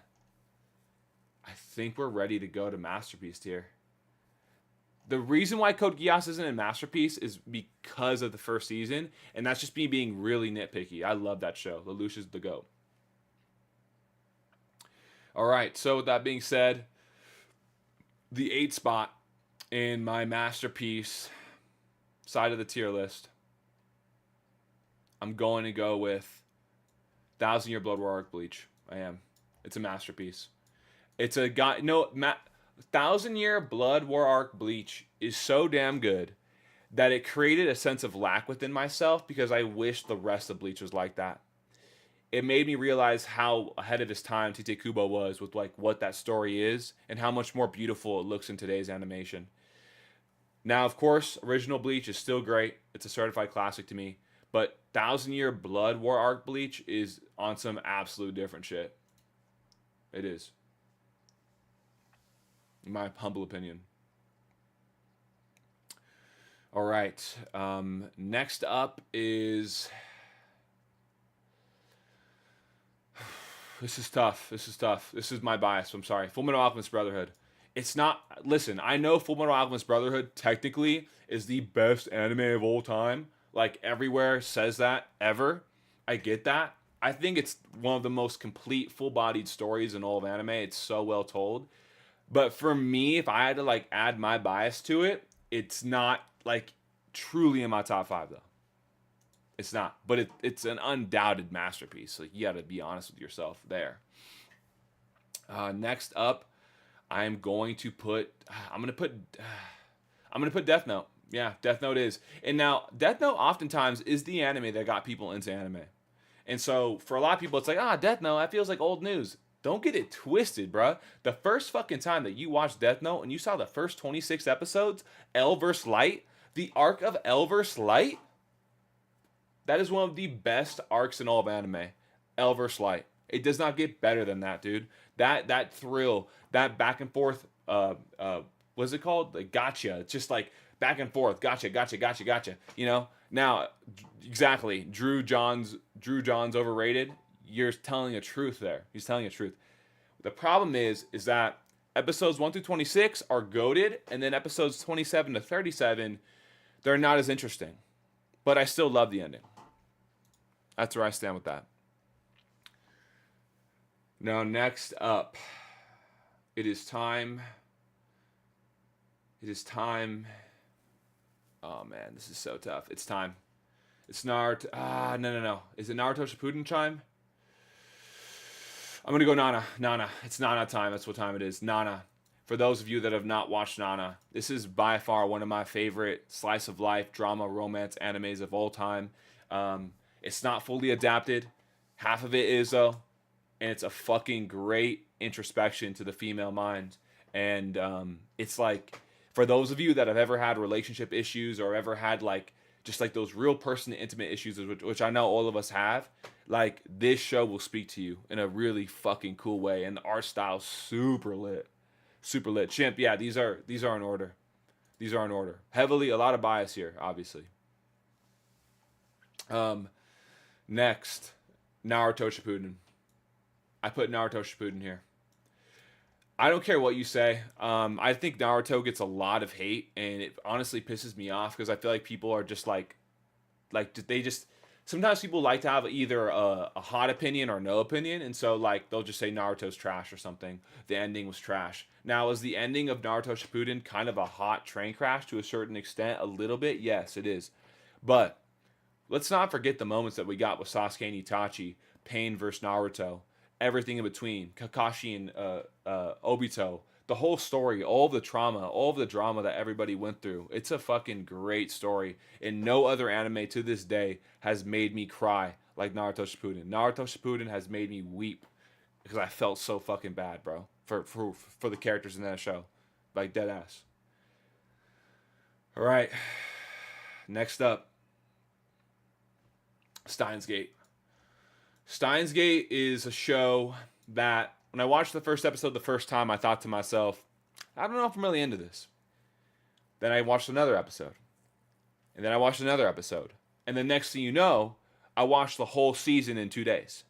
A: I think we're ready to go to masterpiece tier. The reason why Code Geass isn't a masterpiece is because of the first season, and that's just me being really nitpicky. I love that show. Lelouch is the GOAT. All right, so with that being said, the 8th spot in my masterpiece side of the tier list, I'm going to go with Thousand Year Blood War Arc Bleach. I am. It's a masterpiece. It's a guy. No, Thousand Year Blood War Arc Bleach is so damn good that it created a sense of lack within myself because I wish the rest of Bleach was like that. It made me realize how ahead of his time Tite Kubo was with like what that story is and how much more beautiful it looks in today's animation. Now, of course, original Bleach is still great. It's a certified classic to me. But Thousand Year Blood War Arc Bleach is on some absolute different shit. It is. In my humble opinion. All right. Next up is... This is tough. This is my bias. I'm sorry. Fullmetal Alchemist Brotherhood. It's not... Listen, I know Fullmetal Alchemist Brotherhood technically is the best anime of all time. Like, everywhere says that, ever. I get that. I think it's one of the most complete, full-bodied stories in all of anime. It's so well told. But for me, if I had to, like, add my bias to it, it's not, like, truly in my top 5, though. It's not, but it's an undoubted masterpiece. Like you got to be honest with yourself there. Next up, I'm going to put Death Note. Yeah, Death Note is, and now Death Note oftentimes is the anime that got people into anime, and so for a lot of people, it's like Death Note, that feels like old news. Don't get it twisted, bruh. The first fucking time that you watched Death Note and you saw the first 26 episodes, L vs. Light, the arc of L vs. Light. That is one of the best arcs in all of anime. L vs. Light. It does not get better than that, dude. That thrill, that back and forth, what's it called? Like gotcha. It's just like back and forth. Gotcha. You know? Now, exactly. Drew John's overrated. You're telling the truth there. He's telling the truth. The problem is that episodes 1 through 26 are goated, and then episodes 27 to 37, they're not as interesting. But I still love the ending. That's where I stand with that. Now, next up, it is time. Oh, man, this is so tough. It's time. It's Naruto. No. Is it Naruto Shippuden time? I'm going to go Nana. Nana. It's Nana time. That's what time it is. Nana. For those of you that have not watched Nana, this is by far one of my favorite slice of life drama romance animes of all time. It's not fully adapted. Half of it is, though. And it's a fucking great introspection to the female mind. And it's like, for those of you that have ever had relationship issues or ever had like just like those real personal intimate issues, which I know all of us have, like this show will speak to you in a really fucking cool way. And the art style super lit. Super lit. Chimp, yeah, these are in order. These are in order. Heavily, a lot of bias here, obviously. Next, Naruto Shippuden. I put Naruto Shippuden here. I don't care what you say. I think Naruto gets a lot of hate, and it honestly pisses me off because I feel like people are just like they just sometimes people like to have either a hot opinion or no opinion, and so like they'll just say Naruto's trash or something. The ending was trash. Now, is the ending of Naruto Shippuden kind of a hot train crash to a certain extent? A little bit, yes, it is. But let's not forget the moments that we got with Sasuke and Itachi, Pain versus Naruto, everything in between, Kakashi and Obito, the whole story, all of the trauma, all of the drama that everybody went through. It's a fucking great story, and no other anime to this day has made me cry like Naruto Shippuden. Naruto Shippuden has made me weep because I felt so fucking bad, bro, for the characters in that show, like dead ass. All right, next up, Steins Gate. Steins Gate is a show that when I watched the first episode the first time, I thought to myself, I don't know if I'm really into this. Then I watched another episode. And then I watched another episode. And the next thing you know, I watched the whole season in 2 days.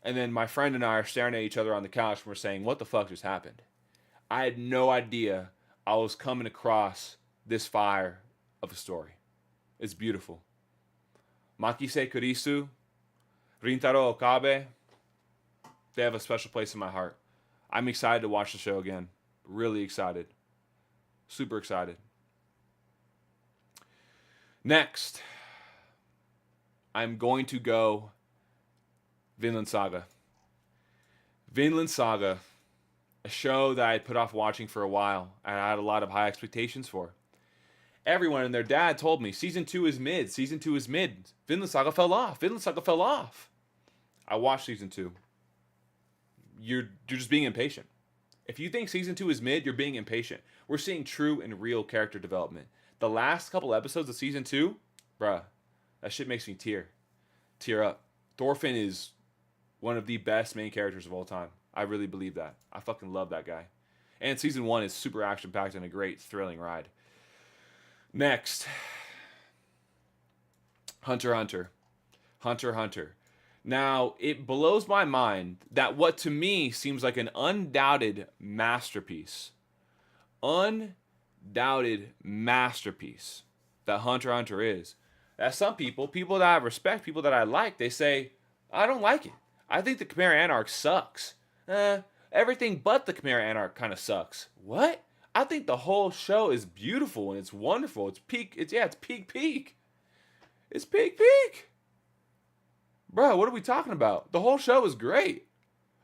A: And then my friend and I are staring at each other on the couch and we're saying, what the fuck just happened? I had no idea I was coming across this fire of a story. It's beautiful. Makise Kurisu, Rintaro Okabe, they have a special place in my heart. I'm excited to watch the show again. Really excited. Super excited. Next, I'm going to go Vinland Saga. Vinland Saga, a show that I put off watching for a while, and I had a lot of high expectations for. Everyone and their dad told me, season 2 is mid, season 2 is mid. Vinland Saga fell off, Vinland Saga fell off. I watched season 2. You're just being impatient. If you think season 2 is mid, you're being impatient. We're seeing true and real character development. The last couple episodes of season 2, bruh, that shit makes me tear up. Thorfinn is one of the best main characters of all time. I really believe that. I fucking love that guy. And season 1 is super action packed and a great thrilling ride. Next, Hunter x Hunter. Hunter x Hunter. Now, it blows my mind that what to me seems like an undoubted masterpiece, undoubted masterpiece that Hunter x Hunter is. That some people that I respect, people that I like, they say, I don't like it. I think the Chimera Anarch sucks. Everything but the Chimera Anarch kind of sucks. What? I think the whole show is beautiful and it's wonderful. It's peak. It's peak. It's peak. Bro, what are we talking about? The whole show is great.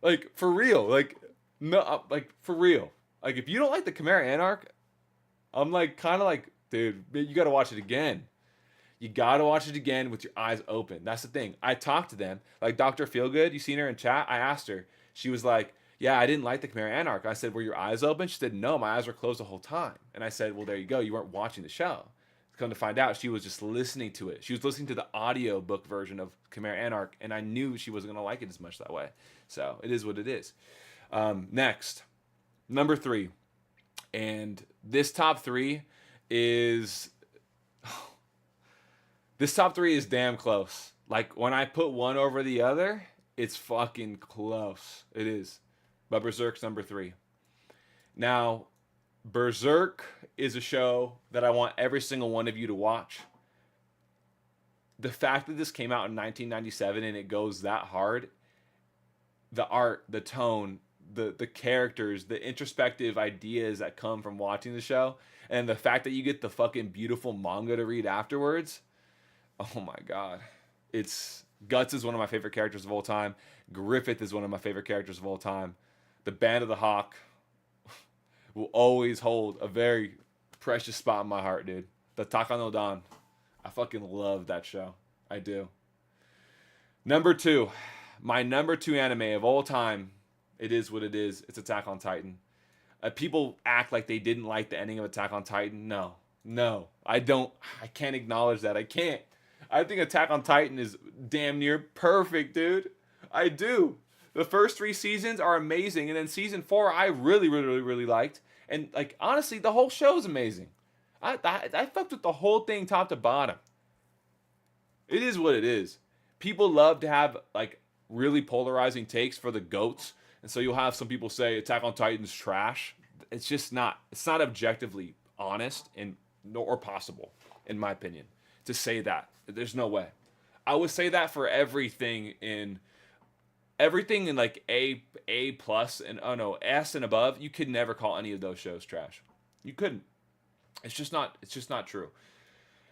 A: Like, for real. Like, no, like, for real. Like, if you don't like the Chimera Anarch, I'm like, kind of like, dude, you gotta watch it again. You gotta watch it again with your eyes open. That's the thing. I talked to them. Like, Dr. Feelgood, you seen her in chat? I asked her. She was like, yeah, I didn't like the Chimera Anarch. I said, were your eyes open? She said, no, my eyes were closed the whole time. And I said, well, there you go. You weren't watching the show. Come to find out, she was just listening to it. She was listening to the audio book version of Chimera Anarch, and I knew she wasn't going to like it as much that way. So it is what it is. Next, number 3. And this top 3 is... This top 3 is damn close. Like, when I put one over the other, it's fucking close. It is. But Berserk's number 3. Now, Berserk is a show that I want every single one of you to watch. The fact that this came out in 1997 and it goes that hard, the art, the tone, the characters, the introspective ideas that come from watching the show, and the fact that you get the fucking beautiful manga to read afterwards, oh my god. It's Guts is one of my favorite characters of all time. Griffith is one of my favorite characters of all time. The Band of the Hawk will always hold a very precious spot in my heart, dude. The Takano Dan. I fucking love that show. I do. Number 2. My number 2 anime of all time. It is what it is. It's Attack on Titan. People act like they didn't like the ending of Attack on Titan. No. I can't acknowledge that. I can't. I think Attack on Titan is damn near perfect, dude. I do. The first 3 seasons are amazing, and then season 4 I really liked. And like honestly, the whole show is amazing. I fucked with the whole thing top to bottom. It is what it is. People love to have like really polarizing takes for the GOATs. And so you'll have some people say Attack on Titan's trash. It's just not. It's not objectively honest and or possible, in my opinion, to say that. There's no way. I would say that for everything in like A plus and oh no S and above. You could never call any of those shows trash. You couldn't. It's just not. It's just not true.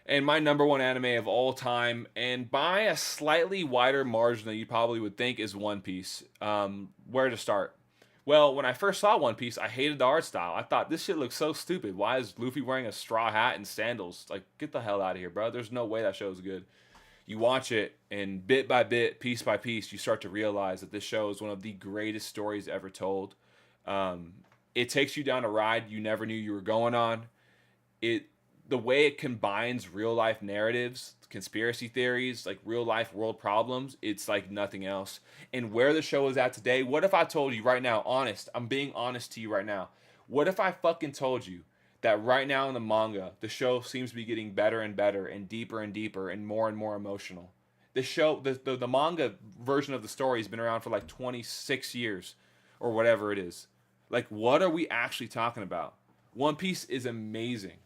A: And my number one anime of all time, and by a slightly wider margin than you probably would think, is One Piece. Where to start? Well, when I first saw One Piece, I hated the art style. I thought this shit looks so stupid. Why is Luffy wearing a straw hat and sandals? Like, get the hell out of here, bro. There's no way that show's good. You watch it, and bit by bit, piece by piece, you start to realize that this show is one of the greatest stories ever told. It takes you down a ride you never knew you were going on. It The way it combines real life narratives, conspiracy theories, like real life world problems, it's like nothing else. And where the show is at today, what if I told you right now, honest, I'm being honest to you right now. What if I fucking told you that right now in the manga, the show seems to be getting better and deeper and more emotional? The show, the manga version of the story has been around for like 26 years or whatever it is. Like, what are we actually talking about? One Piece is amazing.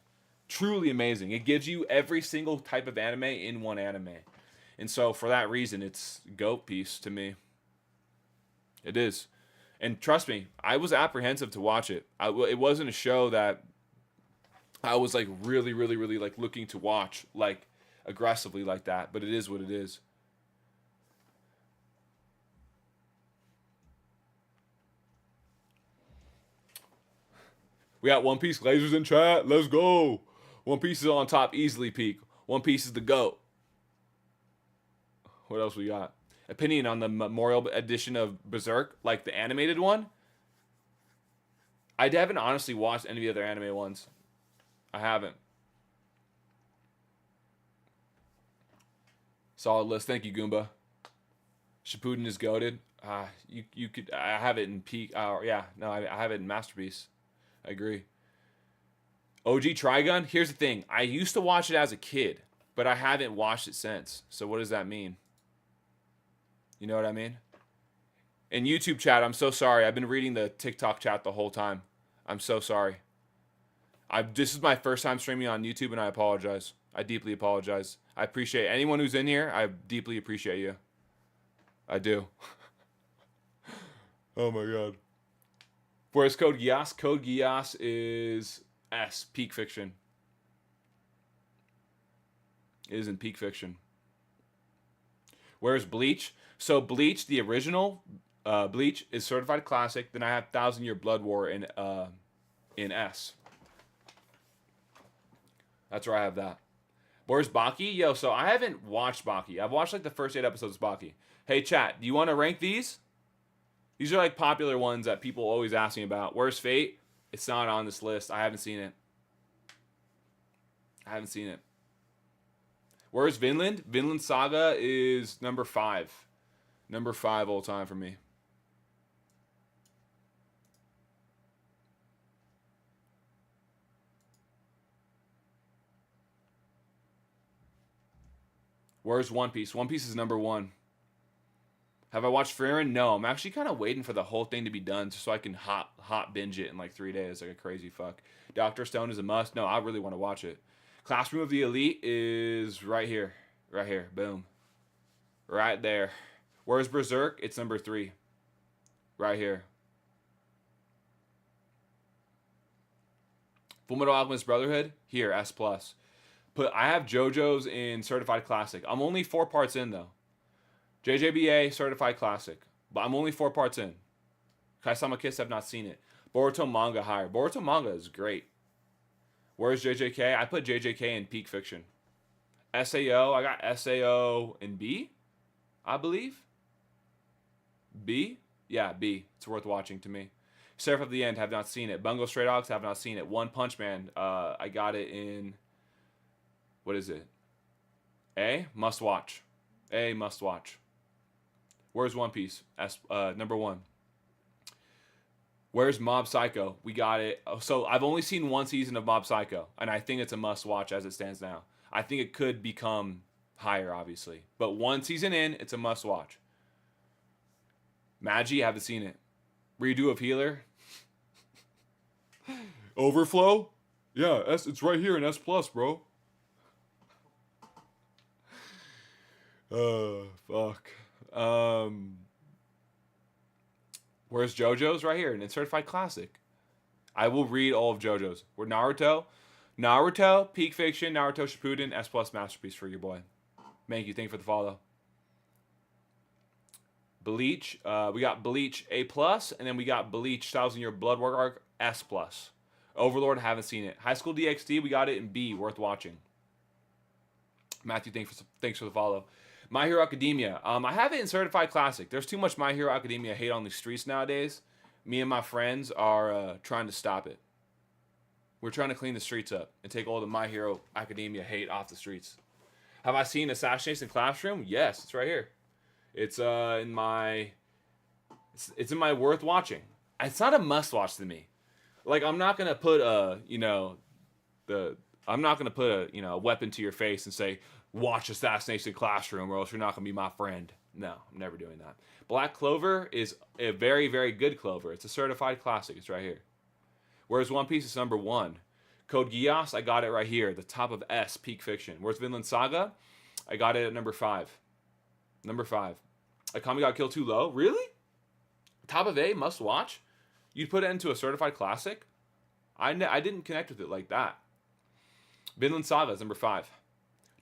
A: Truly amazing. It gives you every single type of anime in one anime. And so for that reason, it's GOAT piece to me. It is. And trust me, I was apprehensive to watch it. It wasn't a show that I was like really like looking to watch like aggressively like that, but it is what it is. We got One Piece lasers in chat. Let's go. One Piece is on top, easily peak. One Piece is the GOAT. What else we got? Opinion on the memorial edition of Berserk, like the animated one? I haven't honestly watched any of the other anime ones. I haven't. Solid list. Thank you, Goomba. Shippuden is goated. You could. I have it in peak. Yeah, no, I have it in masterpiece. I agree. OG Trigun. Here's the thing. I used to watch it as a kid, but I haven't watched it since. So what does that mean? You know what I mean? And YouTube chat, I'm so sorry. I've been reading the TikTok chat the whole time. I'm so sorry. This is my first time streaming on YouTube, and I apologize. I deeply apologize. I appreciate anyone who's in here. I deeply appreciate you. I do. Oh my god. Where's Code Geass? Code Geass is S, Peak Fiction. It is in Peak Fiction. Where's Bleach? So Bleach, the original Bleach, is certified classic. Then I have 1,000 Year Blood War in S. That's where I have that. Where's Baki? Yo, so I haven't watched Baki. I've watched like the first 8 episodes of Baki. Hey, chat, do you want to rank these? These are like popular ones that people always ask me about. Where's Fate? It's not on this list. I haven't seen it. Where's Vinland? Vinland Saga is number 5. Number 5 all time for me. Where's One Piece? One Piece is number 1. Have I watched Frieren? No. I'm actually kind of waiting for the whole thing to be done so I can hot binge it in like 3 days like a crazy fuck. Dr. Stone is a must. No, I really want to watch it. Classroom of the Elite is right here. Right here. Boom. Right there. Where's Berserk? It's number 3. Right here. Fullmetal Alchemist Brotherhood? Here, S+. I have JoJo's in Certified Classic. I'm only 4 parts in, though. JJBA Certified Classic. But I'm only 4 parts in. Kaisama Kiss, have not seen it. Boruto manga higher. Boruto manga is great. Where's JJK? I put JJK in Peak Fiction. SAO, I got SAO in B, I believe. B? Yeah, B. It's worth watching to me. Seraph of the End, have not seen it. Bungo Stray Dogs, have not seen it. One Punch Man, I got it in... What is it? A? Must watch. A, must watch. Where's One Piece? Number 1. Where's Mob Psycho? We got it. So I've only seen 1 season of Mob Psycho, and I think it's a must watch as it stands now. I think it could become higher, obviously. But 1 season in, it's a must watch. Magi, haven't seen it. Redo of Healer. Overflow? Yeah, it's right here in S plus, bro. Fuck. Where's JoJo's? Right here, and it's certified classic. I will read all of JoJo's. We're Naruto, Peak Fiction, Naruto Shippuden, S plus masterpiece for your boy. Thank you for the follow. Bleach, we got Bleach A plus, and then we got Bleach 1,000 Year Blood Work Arc S plus. Overlord, haven't seen it. High School DxD, we got it in B, worth watching. Matthew, thanks for the follow. My Hero Academia, I have it in certified classic. There's too much My Hero Academia hate on the streets nowadays. Me and my friends are trying to stop it. We're trying to clean the streets up and take all the My Hero Academia hate off the streets. Have I seen Assassination Classroom? Yes, it's right here. It's in my worth watching. It's not a must watch to me. Like, I'm not gonna put a weapon to your face and say, watch Assassination Classroom or else you're not gonna be my friend. No, I'm never doing that. Black Clover is a very, very good Clover. It's a certified classic. It's right here. Whereas One Piece is number 1. Code Geass, I got it right here, the top of S, Peak Fiction. Whereas Vinland Saga, I got it at number 5. Number 5. Akame got killed too low? Really? Top of A, must watch? You'd put it into a certified classic? I didn't connect with it like that. Vinland Saga is number 5.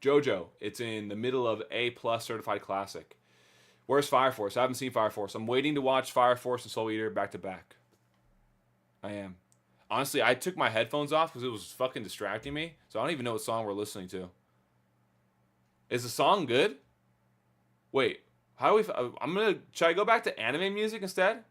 A: JoJo, it's in the middle of A plus certified classic. Where's Fire Force? I haven't seen Fire Force. I'm waiting to watch Fire Force and Soul Eater back to back. I am. Honestly, I took my headphones off because it was fucking distracting me. So I don't even know what song we're listening to. Is the song good? Wait, how do we... Should I go back to anime music instead?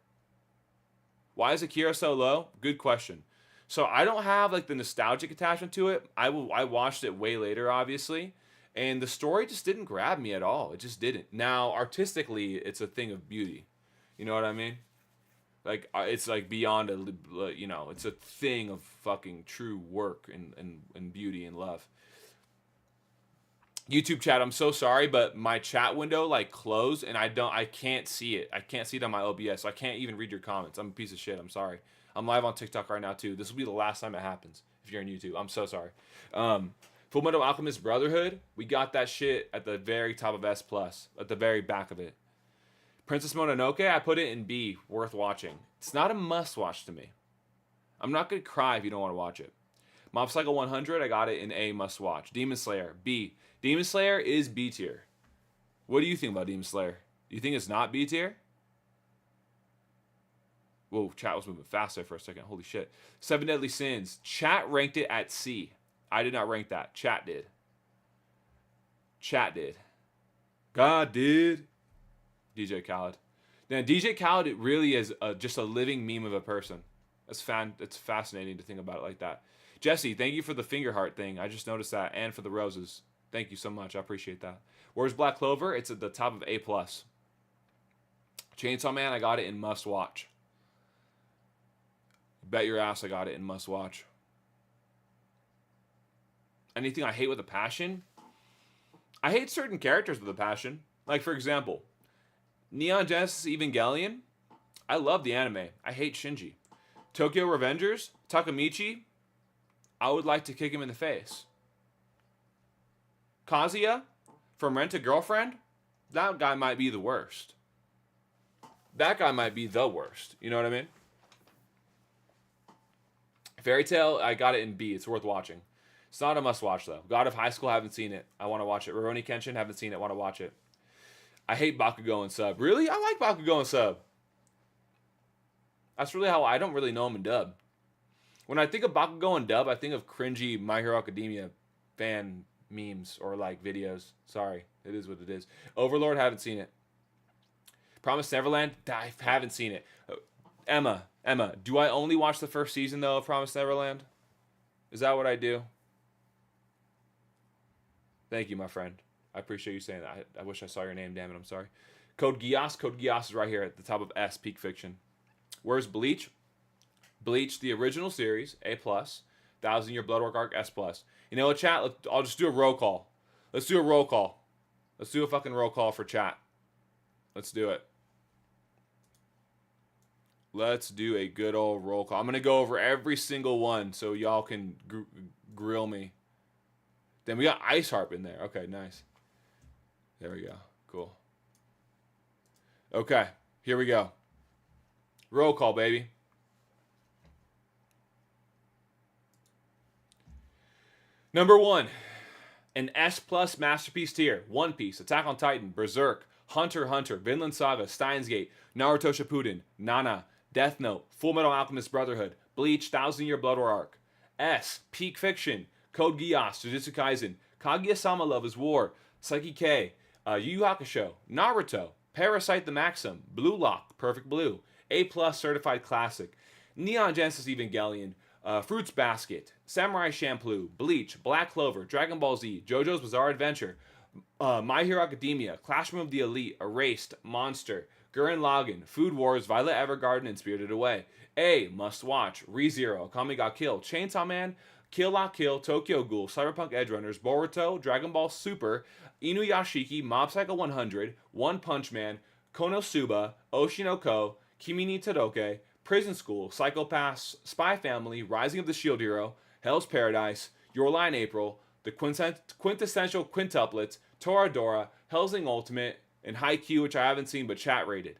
A: Why is Akira so low? Good question. So I don't have like the nostalgic attachment to it. I watched it way later, obviously. And the story just didn't grab me at all. It just didn't. Now, artistically, it's a thing of beauty. You know what I mean? Like, it's like beyond it's a thing of fucking true work and beauty and love. YouTube chat, I'm so sorry, but my chat window like closed and I can't see it. I can't see it on my OBS, so I can't even read your comments. I'm a piece of shit. I'm sorry. I'm live on TikTok right now too. This will be the last time it happens if you're on YouTube. I'm so sorry. Fullmetal Alchemist Brotherhood, we got that shit at the very top of S plus, at the very back of it. Princess Mononoke, I put it in B, worth watching. It's not a must watch to me. I'm not gonna cry if you don't want to watch it. Mob Psycho 100, I got it in A, must watch. Demon Slayer, B. Demon Slayer is B tier. What do you think about Demon Slayer? Do you think it's not B tier? Whoa, chat was moving fast there for a second. Holy shit. Seven Deadly Sins. Chat ranked it at C. I did not rank that. Chat did. Chat did. God did. DJ Khaled. Now, DJ Khaled, it really is just a living meme of a person. It's fascinating to think about it like that. Jesse, thank you for the finger heart thing. I just noticed that. And for the roses. Thank you so much. I appreciate that. Where's Black Clover? It's at the top of A+. Chainsaw Man, I got it in must watch. Bet your ass I got it in must watch. Anything I hate with a passion? I hate certain characters with a passion. Like, for example, Neon Genesis Evangelion. I love the anime. I hate Shinji. Tokyo Revengers, Takamichi. I would like to kick him in the face. Kazuya from Rent a Girlfriend. That guy might be the worst. That guy might be the worst. You know what I mean? Fairy Tail, I got it in B. It's worth watching. It's not a must watch though. God of High School, haven't seen it. I want to watch it. Rurouni Kenshin, haven't seen it. Want to watch it. I hate Bakugo and sub. Really? I like Bakugo and sub. That's really how I don't really know him in dub. When I think of Bakugo and dub, I think of cringy My Hero Academia fan memes or like videos. Sorry, it is what it is. Overlord, haven't seen it. Promised Neverland, I haven't seen it. Emma, do I only watch the first season though of Promised Neverland? Is that what I do? Thank you, my friend. I appreciate you saying that. I wish I saw your name, damn it, I'm sorry. Code Geass. Code Geass is right here at the top of S, Peak Fiction. Where's Bleach? Bleach, the original series, A+. 1,000 Year Bloodwork Arc, S+. You know what, chat? I'll just do a roll call. Let's do a roll call. Let's do a fucking roll call for chat. Let's do it. Let's do a good old roll call. I'm gonna go over every single one so y'all can grill me. Then we got Ice Harp in there. Okay, nice. There we go. Cool. Okay, here we go. Roll call, baby. Number 1, an S plus masterpiece tier. One Piece, Attack on Titan, Berserk, Hunter x Hunter, Vinland Saga, Steins Gate, Naruto Shippuden, Nana, Death Note, Full Metal Alchemist Brotherhood, Bleach, Thousand Year Blood War Arc. S, Peak Fiction, Code Geass, Jujutsu Kaisen, Kaguya-sama Love is War, Psyche K, Yu Yu Hakusho, Naruto, Parasite the Maxim, Blue Lock, Perfect Blue, A plus certified classic, Neon Genesis Evangelion, Fruits Basket, Samurai Champloo, Bleach, Black Clover, Dragon Ball Z, JoJo's Bizarre Adventure, My Hero Academia, Classroom of the Elite, Erased, Monster, Gurren Lagann, Food Wars, Violet Evergarden, and Spirited Away. A, must watch, ReZero, Akame ga Kill, Chainsaw Man, Kill La Kill, Tokyo Ghoul, Cyberpunk Edge Runners, Boruto, Dragon Ball Super, Inuyashiki, Mob Psycho 100, One Punch Man, Konosuba, Oshinoko, Kimi ni Todoroki, Prison School, Psycho-Pass, Spy Family, Rising of the Shield Hero, Hell's Paradise, Your Lie in April, the quintessential quintuplets, Toradora, Hellsing Ultimate, and Haikyuu, which I haven't seen but chat rated.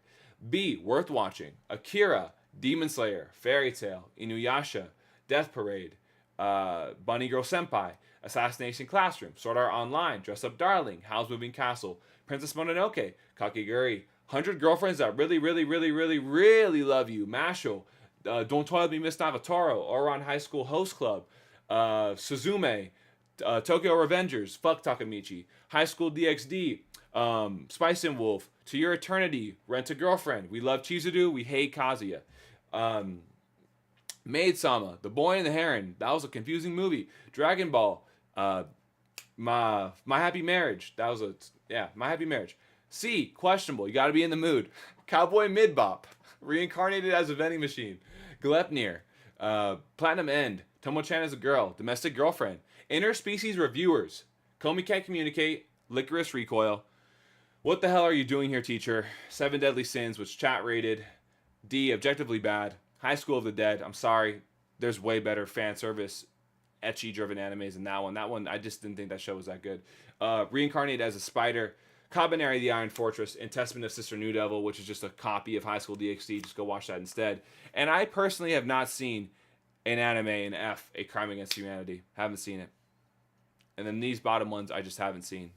A: B, worth watching, Akira, Demon Slayer, Fairy Tail, Inuyasha, Death Parade, Bunny Girl Senpai, Assassination Classroom, Sword Art Online, Dress Up Darling, Howl's Moving Castle, Princess Mononoke, Kakegurui, 100 Girlfriends That Really, Really, Really, Really, Really Love You, Mashle, Don't Toilet Me Miss Nagatoro, Ouran High School Host Club, Suzume, Tokyo Revengers, Fuck Takamichi, High School DxD, Spice and Wolf, To Your Eternity, Rent a Girlfriend, We Love Chizuru, We Hate Kazuya, Maid-sama, The Boy and the Heron, that was a confusing movie, Dragon Ball, My Happy Marriage, that was My Happy Marriage. C, questionable, you gotta be in the mood. Cowboy Mid-Bop, reincarnated as a vending machine. Glepnir, Platinum End, Tomo-chan as a girl, Domestic Girlfriend, Interspecies Reviewers, Komi Can't Communicate, Licorice Recoil, What the Hell Are You Doing Here, Teacher, Seven Deadly Sins, which chat rated. D, Objectively Bad, High School of the Dead, I'm sorry, there's way better fan service, ecchi-driven animes than that one. That one, I just didn't think that show was that good. Reincarnated as a Spider, Kabaneri the Iron Fortress, and Testament of Sister New Devil, which is just a copy of High School DxD. Just go watch that instead. And I personally have not seen an anime in F, A Crime Against Humanity. Haven't seen it. And then these bottom ones I just haven't seen.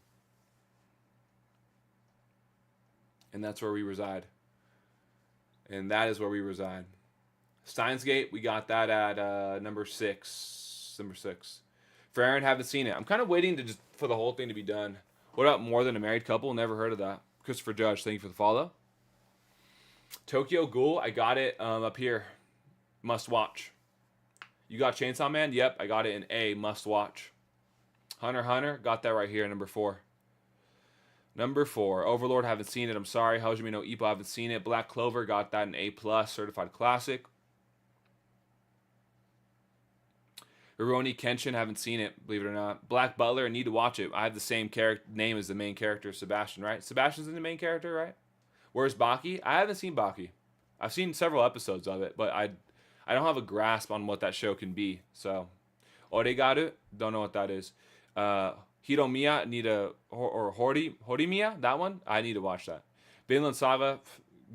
A: And that's where we reside. And that is where we reside. Steins Gate, we got that at number 6. Number 6. For Aaron, haven't seen it. I'm kind of waiting for the whole thing to be done. What about More Than a Married Couple? Never heard of that. Christopher Judge, thank you for the follow. Tokyo Ghoul, I got it up here. Must watch. You got Chainsaw Man? Yep, I got it in A, must watch. Hunter x Hunter, got that right here, number 4. Number 4, Overlord, haven't seen it. I'm sorry. Hajime no Ippo, haven't seen it. Black Clover, got that in A+, certified classic. Rurouni Kenshin, haven't seen it, believe it or not. Black Butler, I need to watch it. I have the same name as the main character, Sebastian, right? Sebastian's in the main character, right? Where's Baki? I haven't seen Baki. I've seen several episodes of it, but I don't have a grasp on what that show can be. So, Oregaru, don't know what that is. Hiromiya, Horimiya, that one? I need to watch that. Vinland Saga,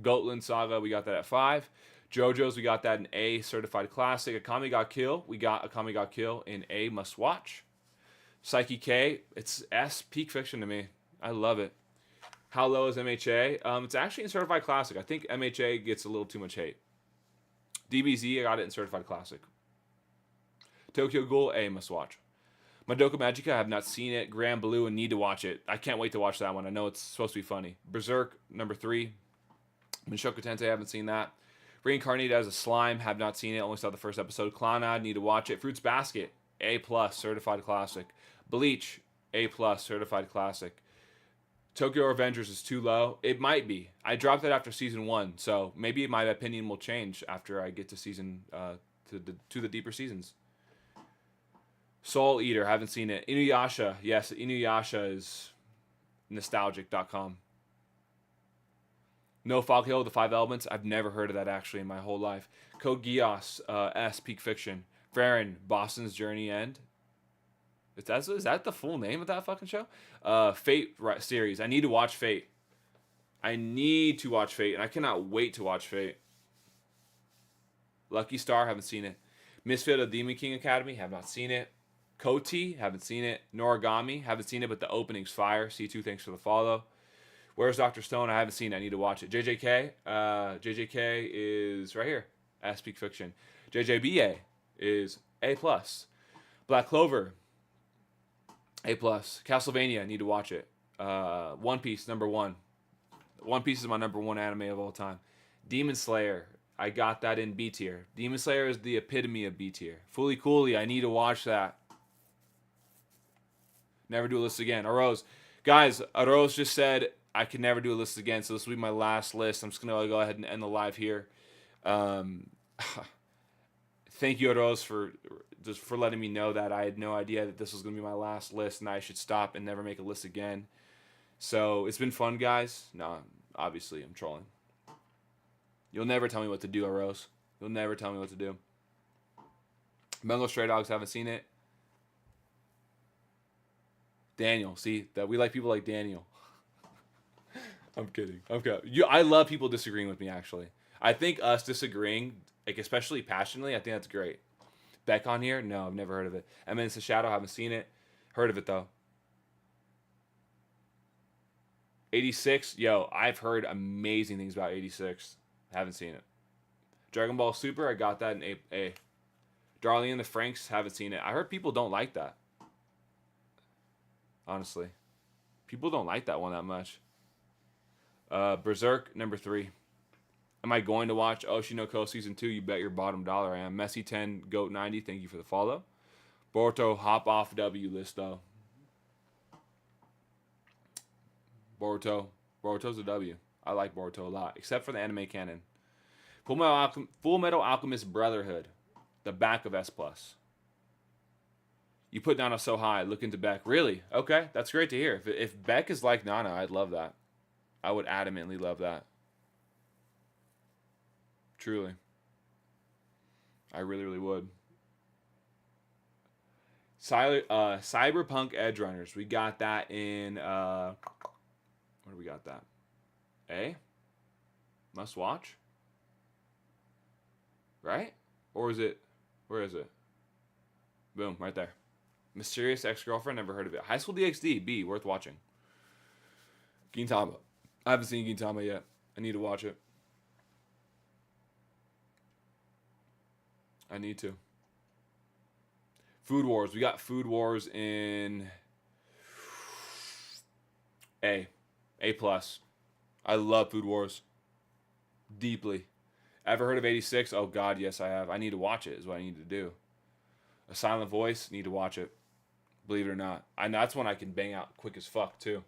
A: Goatland Saga, we got that at 5. JoJo's, we got that in A, certified classic. Akame ga Kill, we got Akame ga Kill in A, must watch. Psyche K, it's S, peak fiction to me. I love it. How low is MHA? It's actually in certified classic. I think MHA gets a little too much hate. DBZ, I got it in certified classic. Tokyo Ghoul, A, must watch. Madoka Magica, I have not seen it. Grand Blue, and need to watch it. I can't wait to watch that one. I know it's supposed to be funny. Berserk, number 3. Mushoku Tensei, I haven't seen that. Reincarnated as a Slime, have not seen it. Only saw the first episode. Clannad, need to watch it. Fruits Basket, A+, certified classic. Bleach, A+, certified classic. Tokyo Revengers is too low. It might be. I dropped it after season 1, so maybe my opinion will change after I get to season to the deeper seasons. Soul Eater, haven't seen it. Inuyasha, yes, Inuyasha is nostalgic.com. No Fog Hill, The Five Elements. I've never heard of that actually in my whole life. Code Geass, S, Peak Fiction. Farron, Boston's Journey End. Is that the full name of that fucking show? Fate series. I need to watch Fate. I need to watch Fate, and I cannot wait to watch Fate. Lucky Star, haven't seen it. Misfit of Demon King Academy, have not seen it. Koti, haven't seen it. Noragami, haven't seen it, but the opening's fire. C2, thanks for the follow. Where's Dr. Stone? I haven't seen it. I need to watch it. JJK, JJK is right here. Peak Fiction. JJBA is A+. Black Clover, A+. Castlevania, I need to watch it. One Piece, number 1. One Piece is my number 1 anime of all time. Demon Slayer, I got that in B tier. Demon Slayer is the epitome of B tier. Fully Coolly, I need to watch that. Never do a list again. Arose. Guys, Arose just said I can never do a list again, so this will be my last list. I'm just going to go ahead and end the live here. Thank you, Arose, for letting me know that. I had no idea that this was going to be my last list and I should stop and never make a list again. So it's been fun, guys. No, obviously, I'm trolling. You'll never tell me what to do, Arose. You'll never tell me what to do. Bungo Stray Dogs, haven't seen it. Daniel, see that we like people like Daniel. I'm kidding. Okay, I love people disagreeing with me. Actually, I think us disagreeing, like especially passionately, I think that's great. Beck on here? No, I've never heard of it. Eminence of Shadow, haven't seen it. Heard of it though. 86, yo, I've heard amazing things about 86. Haven't seen it. Dragon Ball Super, I got that in A. Darlene and the Franks, haven't seen it. I heard people don't like that. Honestly. People don't like that one that much. Berserk, number 3. Am I going to watch Oshinoko Season 2? You bet your bottom dollar I am. Messi 10, Goat 90, thank you for the follow. Boruto, hop off W list, though. Boruto's a W. I like Boruto a lot, except for the anime canon. Full Metal Alchemist Brotherhood, the back of S+. You put Nana so high, look into Beck. Really? Okay, that's great to hear. If Beck is like Nana, I'd love that. I would adamantly love that. Truly. I really, really would. Cyberpunk Edge Runners. We got that in... where do we got that? A? Must watch? Right? Or is it... Where is it? Boom, right there. Mysterious Ex-Girlfriend, never heard of it. High School DxD, B, worth watching. Gintama. I haven't seen Gintama yet. I need to watch it. I need to. Food Wars. We got Food Wars in A. A+. I love Food Wars. Deeply. Ever heard of 86? Oh, God, yes, I have. I need to watch it is what I need to do. A Silent Voice, need to watch it. Believe it or not. That's one I can bang out quick as fuck, too.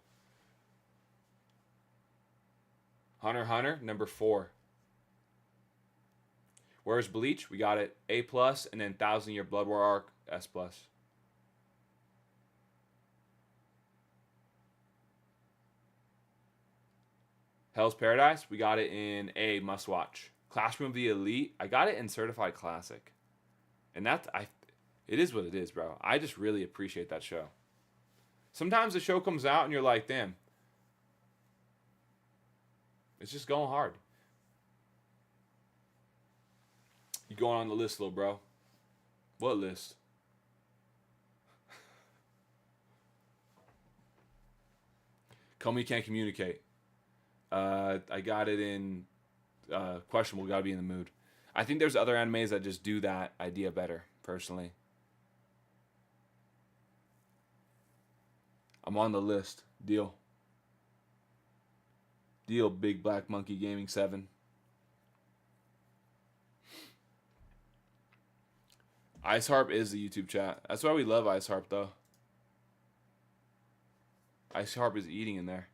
A: Hunter x Hunter, number 4. Where's Bleach? We got it A+, and then 1,000 Year Blood War Arc, S+. Hell's Paradise, we got it in A, must watch. Classroom of the Elite, I got it in Certified Classic. And it is what it is, bro. I just really appreciate that show. Sometimes the show comes out and you're like, damn. It's just going hard. You going on the list, little bro. What list? Comey Can't Communicate. I got it in Questionable, gotta be in the mood. I think there's other animes that just do that idea better, personally. I'm on the list. Deal. Deal, Big Black Monkey Gaming 7. Ice Harp is the YouTube chat. That's why we love Ice Harp, though. Ice Harp is eating in there.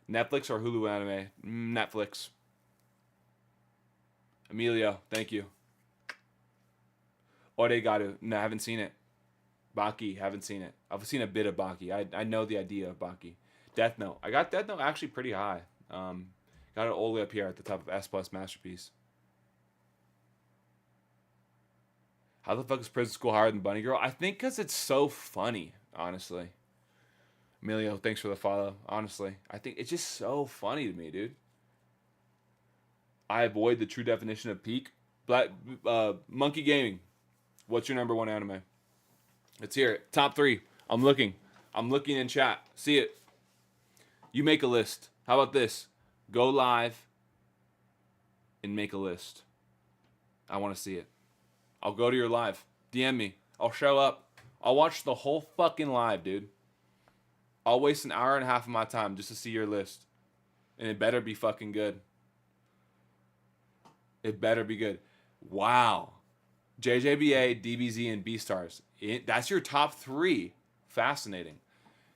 A: Netflix or Hulu anime? Netflix. Emilio, thank you. Oregaru, no, I haven't seen it. Baki, haven't seen it. I've seen a bit of Baki. I know the idea of Baki. Death Note. I got Death Note actually pretty high. Got it all the way up here at the top of S Plus Masterpiece. How the fuck is Prison School higher than Bunny Girl? I think because it's so funny, honestly. Emilio, thanks for the follow. Honestly, I think it's just so funny to me, dude. I avoid the true definition of peak. Black Monkey Gaming. What's your number one anime? Let's hear it. Top 3. I'm looking. I'm looking in chat. See it. You make a list. How about this? Go live and make a list. I want to see it. I'll go to your live. DM me. I'll show up. I'll watch the whole fucking live, dude. I'll waste an hour and a half of my time just to see your list. And it better be fucking good. It better be good. Wow. JJBA, DBZ, and Beastars. That's your top 3. Fascinating.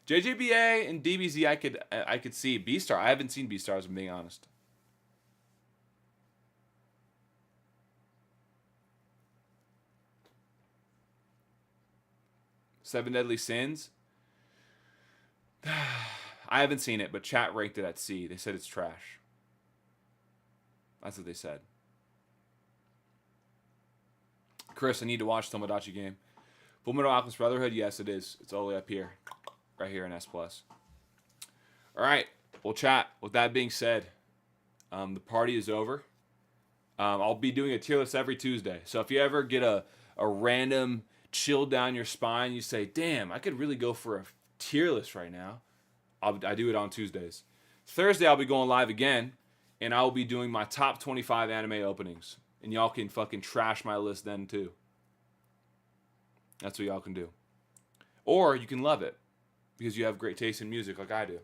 A: JJBA and DBZ I could see. Beastar, I haven't seen Beastars, I'm being honest. Seven Deadly Sins. I haven't seen it, but chat ranked it at C. They said it's trash. That's what they said. Chris, I need to watch Tomodachi Game. Fullmetal Alchemist Brotherhood, yes, it is. It's all the way up here. Right here in S+. All right, we'll chat. With that being said, the party is over. I'll be doing a tier list every Tuesday. So if you ever get a random chill down your spine, you say, damn, I could really go for a tier list right now. I do it on Tuesdays. Thursday, I'll be going live again, and I will be doing my top 25 anime openings. And y'all can fucking trash my list then too. That's what y'all can do. Or you can love it because you have great taste in music like I do.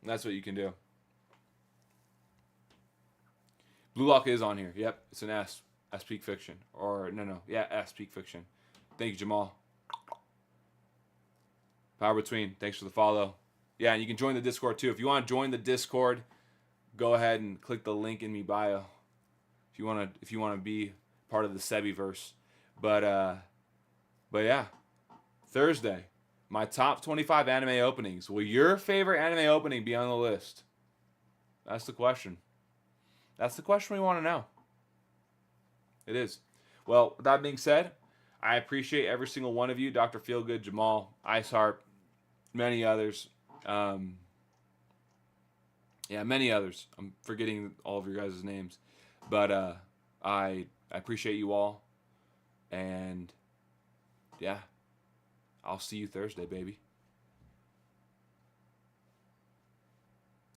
A: And that's what you can do. Blue Lock is on here. Yep, it's an S. S Peak Fiction. Or, no. Yeah, S Peak Fiction. Thank you, Jamal. Power Between. Thanks for the follow. Yeah, and you can join the Discord too. If you want to join the Discord, go ahead and click the link in me bio. If you want to be part of the Sebiverse. But yeah. Thursday, my top 25 anime openings. Will your favorite anime opening be on the list? That's the question. That's the question we want to know. It is. Well, with that being said, I appreciate every single one of you. Dr. Feelgood, Jamal, Iceheart, many others. Many others. I'm forgetting all of your guys' names. But I appreciate you all. And yeah, I'll see you Thursday, baby.